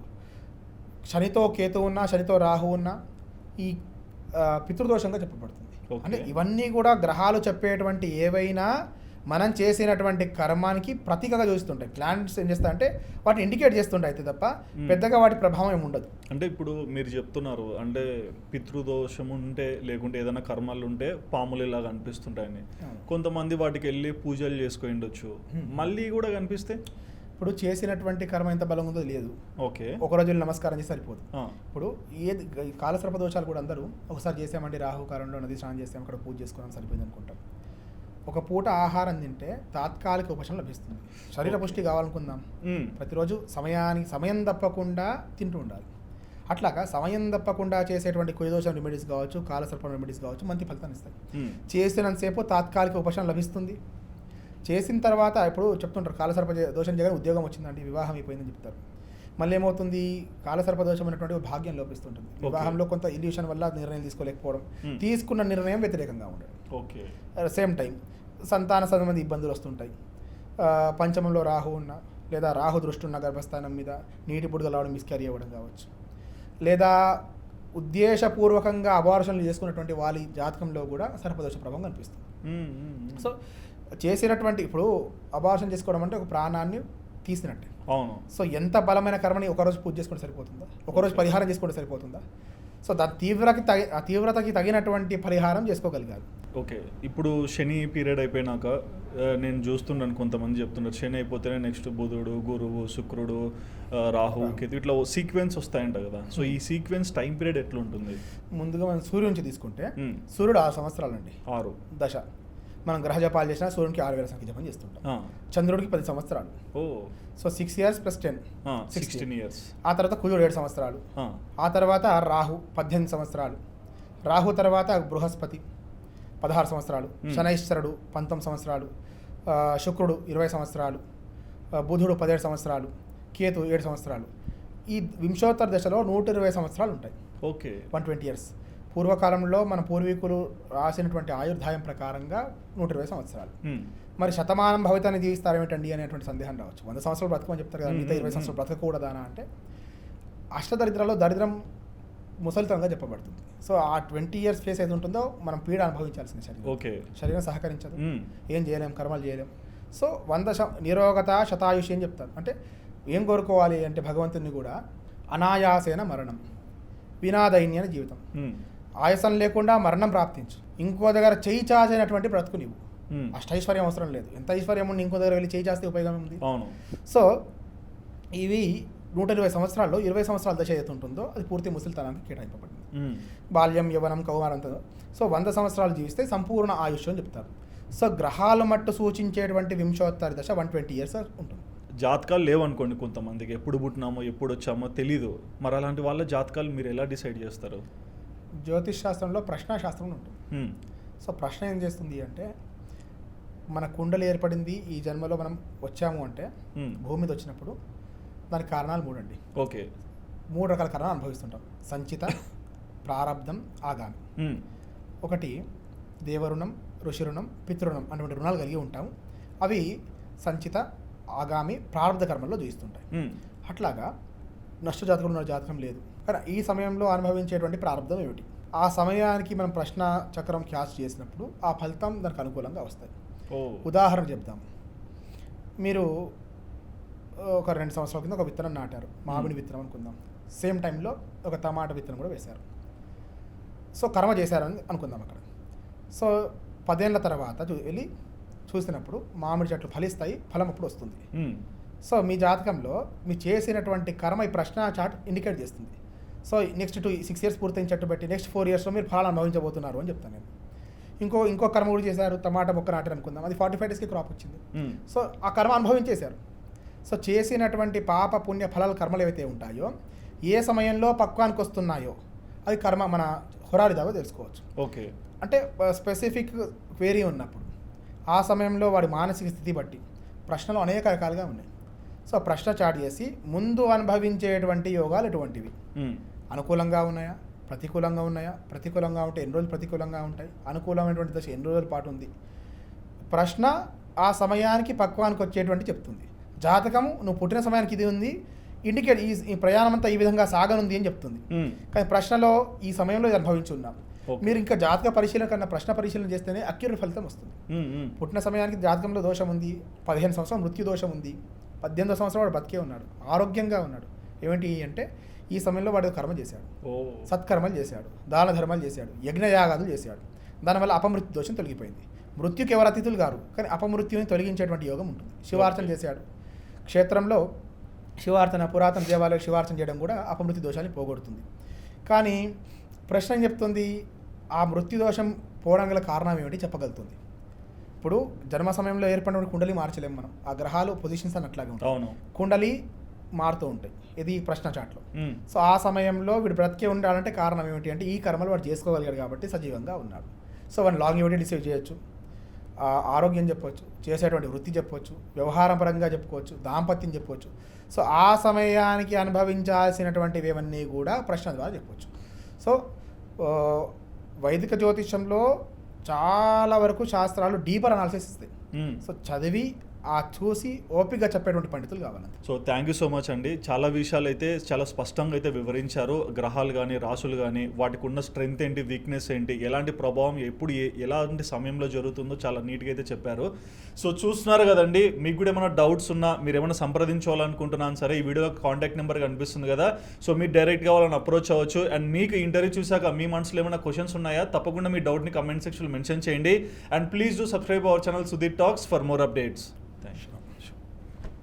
శనితో కేతు ఉన్నా, శనితో రాహు ఉన్నా ఈ పితృదోషంగా చెప్పబడుతుంది. అంటే ఇవన్నీ కూడా గ్రహాలు చెప్పేటువంటి ఏవైనా మనం చేసినటువంటి కర్మానికి ప్రతీకగా చూస్తుంటాయి. ప్లానెట్స్ ఏం చేస్తా అంటే వాటిని ఇండికేట్ చేస్తుంటాయి అయితే తప్ప పెద్దగా వాటి ప్రభావం ఏమి ఉండదు. అంటే ఇప్పుడు మీరు చెప్తున్నారు అంటే పితృదోషం ఉంటే లేకుంటే ఏదైనా కర్మలు ఉంటే పాములు ఇలా కనిపిస్తుంటాయని. కొంతమంది వాటికి వెళ్ళి పూజలు చేసుకొని ఉండొచ్చు, మళ్ళీ కూడా కనిపిస్తే ఇప్పుడు చేసినటువంటి కర్మ ఎంత బలం ఉందో లేదు. ఓకే, ఒక రోజు నమస్కారం చేసి సరిపోదు. ఇప్పుడు ఏది కాలసర్ప దోషాలు కూడా అందరూ ఒకసారి చేసామండి రాహుకాలంలో నది స్నానం చేసాం అక్కడ పూజ చేసుకున్నాం సరిపోయింది అనుకుంటాం. ఒక పూట ఆహారం తింటే తాత్కాలిక ఉపశమనం లభిస్తుంది. శరీర పుష్టి కావాలనుకుందాం, ప్రతిరోజు సమయం తప్పకుండా తింటూ ఉండాలి. అట్లాగా సమయం తప్పకుండా చేసేటువంటి కుయదోషం రెమెడీస్ కావచ్చు, కాలసర్పం రెమెడీస్ కావచ్చు మంచి ఫలితాన్ని ఇస్తాయి. చేసినంతసేపు తాత్కాలిక ఉపశమనం లభిస్తుంది. చేసిన తర్వాత ఇప్పుడు చెప్తుంటారు కాలసర్ప దోషం జగన్ ఉద్యోగం వచ్చిందండి, వివాహం అయిపోయిందని చెప్తారు. మళ్ళీ ఏమవుతుంది, కాలసర్ప దోషం అనేటువంటి భాగ్యం లోపిస్తుంటుంది. వివాహంలో కొంత ఇల్యూషన్ వల్ల నిర్ణయం తీసుకోలేకపోవడం, తీసుకున్న నిర్ణయం వ్యతిరేకంగా ఉండడం. ఓకే, సేమ్ టైం సంతాన సంబంధి ఇబ్బందులు వస్తుంటాయి. పంచమంలో రాహు ఉన్న లేదా రాహు దృష్టి ఉన్న గర్భస్థానం మీద నీటి బుడగలు రావడం, మిస్క్యారీ అవ్వడం కావచ్చు, లేదా ఉద్దేశపూర్వకంగా అబార్షన్లు చేసుకున్నటువంటి వాళ్ళ జాతకంలో కూడా సర్పదోష ప్రభావం కనిపిస్తుంది. సో చేసినటువంటి ఇప్పుడు అబార్షన్ చేసుకోవడం అంటే ఒక ప్రాణాన్ని తీసినట్టే. అవును. సో ఎంత బలమైన కర్మని ఒకరోజు పూజ చేసుకుంటే సరిపోతుందా, ఒకరోజు పరిహారం చేసుకుంటే సరిపోతుందా? సో దాని తీవ్రతకి తగినటువంటి పరిహారం చేసుకోగలిగారు. ఓకే, ఇప్పుడు శని పీరియడ్ అయిపోయినాక నేను చూస్తున్నాను కొంతమంది చెప్తున్నారు శని అయిపోతేనే నెక్స్ట్ బుధుడు, గురువు, శుక్రుడు, రాహు, కేతు ఇట్లా సీక్వెన్స్ వస్తాయంట కదా. సో ఈ సీక్వెన్స్ టైం పీరియడ్ ఎట్లా ఉంటుంది? ముందుగా మనం సూర్యుడి నుంచి తీసుకుంటే సూర్యుడు 6 సంవత్సరాలండి, 6 దశ. మనం గ్రహ జపాలు చేసినా సూర్యునికి 6000 సంఖ్య జపం చేస్తుంటాం. చంద్రుడికి 10 సంవత్సరాలు. So 6 years + 10 16 years. ఆ తర్వాత కుజుడు 7 సంవత్సరాలు. ఆ తర్వాత రాహు 18 సంవత్సరాలు. రాహు తర్వాత బృహస్పతి 16 సంవత్సరాలు. శనైశ్వరుడు 19 సంవత్సరాలు. శుక్రుడు 20 సంవత్సరాలు. బుధుడు 17 సంవత్సరాలు. కేతు 7 సంవత్సరాలు. ఈ వింశోత్తర దశలో 120 సంవత్సరాలు ఉంటాయి. Okay, 120 years. పూర్వకాలంలో మన పూర్వీకులు రాసినటువంటి ఆయుర్దాయం ప్రకారంగా 120 సంవత్సరాలు. మరి శతమానం భవితాన్ని జీవిస్తారేమిటండి అనేటువంటి సందేహం రావచ్చు. 100 సంవత్సరాలు బ్రతకమని చెప్తారు కదా, మిగతా 20 సంవత్సరాలు బ్రతకకూడదానా అంటే అష్టదరిద్రాల్లో దరిద్రం ముసలితనంగా చెప్పబడుతుంది. సో ఆ 20 years ఫేస్ ఏది ఉంటుందో మనం పీడ అనుభవించాల్సిన శరీరం. ఓకే, శరీరం సహకరించదు, ఏం చేయలేం, కర్మలు చేయలేం. సో 100 నిరోగత శతాయుషి అని చెప్తారు. అంటే ఏం కోరుకోవాలి అంటే భగవంతుని కూడా అనాయాసేన మరణం, వినాదైన్యన జీవితం, ఆయాసం లేకుండా మరణం ప్రాప్తించు, ఇంకో దగ్గర చేయి చాచినటువంటి బ్రతుకు నీవు. అష్టైశ్వర్యం అవసరం లేదు, ఎంత ఐశ్వర్యం ఉండి ఇంకో దగ్గర వెళ్ళి చేయి చాస్తే ఉపయోగం ఉంది. సో ఇవి 120 సంవత్సరాల్లో 20 సంవత్సరాల దశ ఏదైతే ఉంటుందో అది పూర్తి ముసలితనానికి కేటాయింపబడింది. బాల్యం, యవనం, కౌమారంతో. సో 100 సంవత్సరాలు జీవిస్తే సంపూర్ణ ఆయుష్ అని చెప్తారు. సో గ్రహాల మట్టు సూచించేటువంటి వింశోత్తర దశ 120 years ఉంటుంది. జాతకాలు లేవనుకోండి కొంతమందికి, ఎప్పుడు పుట్టినామో ఎప్పుడు వచ్చామో తెలీదు, మరి అలాంటి వాళ్ళ జాతకాలు మీరు ఎలా డిసైడ్ చేస్తారు? జ్యోతిష్ శాస్త్రంలో ప్రశ్నాశాస్త్రం ఉంటుంది. సో ప్రశ్న ఏం చేస్తుంది అంటే మన కుండలి ఏర్పడింది ఈ జన్మలో మనం వచ్చాము అంటే భూమి మీద వచ్చినప్పుడు దానికి కారణాలు 3 అండి. ఓకే, 3 రకాల కారణాలు అనుభవిస్తుంటాం: సంచిత, ప్రారబ్ధం, ఆగామి. ఒకటి దేవరుణం, ఋషి రుణం, పితృణం అటువంటి రుణాలు కలిగి ఉంటాము. అవి సంచిత, ఆగామి, ప్రారబ్ధ కర్మల్లో చూపిస్తుంటాయి. అట్లాగా నష్టజాతకులు ఉన్న జాతకం లేదు, కానీ ఈ సమయంలో అనుభవించేటువంటి ప్రారంభం ఏమిటి, ఆ సమయానికి మనం ప్రశ్న చక్రం క్యాచ్ చేసినప్పుడు ఆ ఫలితం దానికి అనుకూలంగా వస్తాయి. ఉదాహరణ చెప్తాం. మీరు ఒక 2 సంవత్సరాల కింద ఒక విత్తనం నాటారు, మామిడి విత్తనం అనుకుందాం. సేమ్ టైంలో ఒక టమాటా విత్తనం కూడా వేశారు. సో కర్మ చేశారని అనుకుందాం అక్కడ. సో 10 ఏళ్ల తర్వాత వెళ్ళి చూసినప్పుడు మామిడి చెట్లు ఫలిస్తాయి, ఫలం అప్పుడు వస్తుంది. సో మీ జాతకంలో మీరు చేసినటువంటి కర్మ ఈ ప్రశ్న చార్ట్ ఇండికేట్ చేస్తుంది. సో నెక్స్ట్ 6 years పూర్తయిన చెట్టు పెట్టి నెక్స్ట్ 4 yearsలో మీరు ఫలాలు అనుభవించబోతున్నారు అని చెప్తాను నేను. ఇంకో కర్మ కూడా చేశారు, టమాటా మొక్క నాటారు అనుకుందాం, అది 45 daysకి క్రాప్ వచ్చింది. సో ఆ కర్మ అనుభవించేశారు. సో చేసినటువంటి పాప పుణ్య ఫలాల కర్మలు ఏవైతే ఉంటాయో ఏ సమయంలో పక్వానికి వస్తున్నాయో అది కర్మ మన హొరారిదాగా తెలుసుకోవచ్చు. ఓకే, అంటే స్పెసిఫిక్ క్వేరీ ఉన్నప్పుడు ఆ సమయంలో వాడి మానసిక స్థితి బట్టి ప్రశ్నలు అనేక రకాలుగా ఉన్నాయి. సో ప్రశ్న చాట్ చేసి ముందు అనుభవించేటువంటి యోగాలు ఎటువంటివి, అనుకూలంగా ఉన్నాయా, ప్రతికూలంగా ఉన్నాయా, ప్రతికూలంగా ఉంటే ఎన్ని రోజులు ప్రతికూలంగా ఉంటాయి, అనుకూలమైనటువంటి దశ ఎన్ని రోజుల పాటు ఉంది. ప్రశ్న ఆ సమయానికి పక్వానికి వచ్చేటువంటి చెప్తుంది. జాతకము నువ్వు పుట్టిన సమయానికి ఇది ఉంది, ఇండికేట్ ఈ ప్రయాణం అంతా ఈ విధంగా సాగనుంది అని చెప్తుంది. కానీ ప్రశ్నలో ఈ సమయంలో ఇది అనుభవించున్నాం, Okay. మీరు ఇంకా జాతక పరిశీలన కన్నా ప్రశ్న పరిశీలన చేస్తేనే అక్యూరేట్ ఫలితం వస్తుంది. పుట్టిన సమయానికి జాతకంలో దోషం ఉంది, 15 సంవత్సరం మృత్యు దోషం ఉంది, 18వ సంవత్సరం వాడు బతికే ఉన్నాడు, ఆరోగ్యంగా ఉన్నాడు. ఏమిటి అంటే ఈ సమయంలో వాడు కర్మ చేశాడు, సత్కర్మలు చేశాడు, దాన ధర్మాలు చేశాడు, యజ్ఞయాగాదులు చేశాడు. దానివల్ల అపమృత్యు దోషం తొలగిపోయింది. మృత్యుకి ఎవరు అతిథులు గారు, కానీ అపమృత్యుని తొలగించేటువంటి యోగం ఉంటుంది. శివార్చన చేశాడు, క్షేత్రంలో శివార్చన, పురాతన దేవాలయం శివార్చన చేయడం కూడా అపమృత్యు దోషాన్ని పోగొడుతుంది. కానీ ప్రశ్న ఏం చెప్తుంది, ఆ మృత్యు దోషం పోవడం గల కారణం ఏమిటి చెప్పగలుగుతుంది. ఇప్పుడు జన్మ సమయంలో ఏర్పడిన కుండలి మార్చలేము మనం, ఆ గ్రహాలు పొజిషన్స్ అని అట్లాగే ఉంటాయి, కుండలి మారుతూ ఉంటాయి. ఇది ప్రశ్న చాట్లో. సో ఆ సమయంలో వీడు బ్రతికే ఉండాలంటే కారణం ఏమిటి అంటే ఈ కర్మలు వాడు చేసుకోగలిగాడు కాబట్టి సజీవంగా ఉన్నాడు. సో వాడిని లాంగివిటీ డిసైడ్ చేయొచ్చు, ఆరోగ్యం చెప్పవచ్చు, చేసేటువంటి వృత్తి చెప్పవచ్చు, వ్యవహారం పరంగా చెప్పుకోవచ్చు, దాంపత్యం చెప్పవచ్చు. సో ఆ సమయానికి అనుభవించాల్సినటువంటివి ఇవన్నీ కూడా ప్రశ్న ద్వారా చెప్పవచ్చు. సో వైదిక జ్యోతిషంలో చాలా వరకు శాస్త్రాలు డీపర్ అనాలిసిస్ ఇస్తాయి. సో చదివి ఆ చూసి ఓపికగా చెప్పేటువంటి పండితులు కావాలండి. So thank you so much అండి. చాలా విషయాలు అయితే చాలా స్పష్టంగా అయితే వివరించారు. గ్రహాలు కానీ రాసులు కానీ వాటికి ఉన్న స్ట్రెంగ్త్ ఏంటి, వీక్నెస్ ఏంటి, ఎలాంటి ప్రభావం ఎప్పుడు ఎలాంటి సమయంలో జరుగుతుందో చాలా నీట్గా అయితే చెప్పారు. సో చూస్తున్నారు కదండి, మీకు కూడా ఏమైనా డౌట్స్ ఉన్నా మీరు ఏమైనా సంప్రదించాలనుకుంటున్నాను సరే ఈ వీడియోలో కాంటాక్ట్ నెంబర్ కనిపిస్తుంది కదా, సో మీరు డైరెక్ట్గా వాళ్ళని అప్రోచ్ అవ్వచ్చు. అండ్ మీకు ఇంటర్వ్యూ చూసాక మీ మనసులో ఏమైనా క్వశ్చన్స్ ఉన్నాయా తప్పకుండా మీ డౌట్ని కమెంట్ సెక్షన్లో మెన్షన్ చేయండి. And please do subscribe our channel Sudheer talks for more updates. Thank you.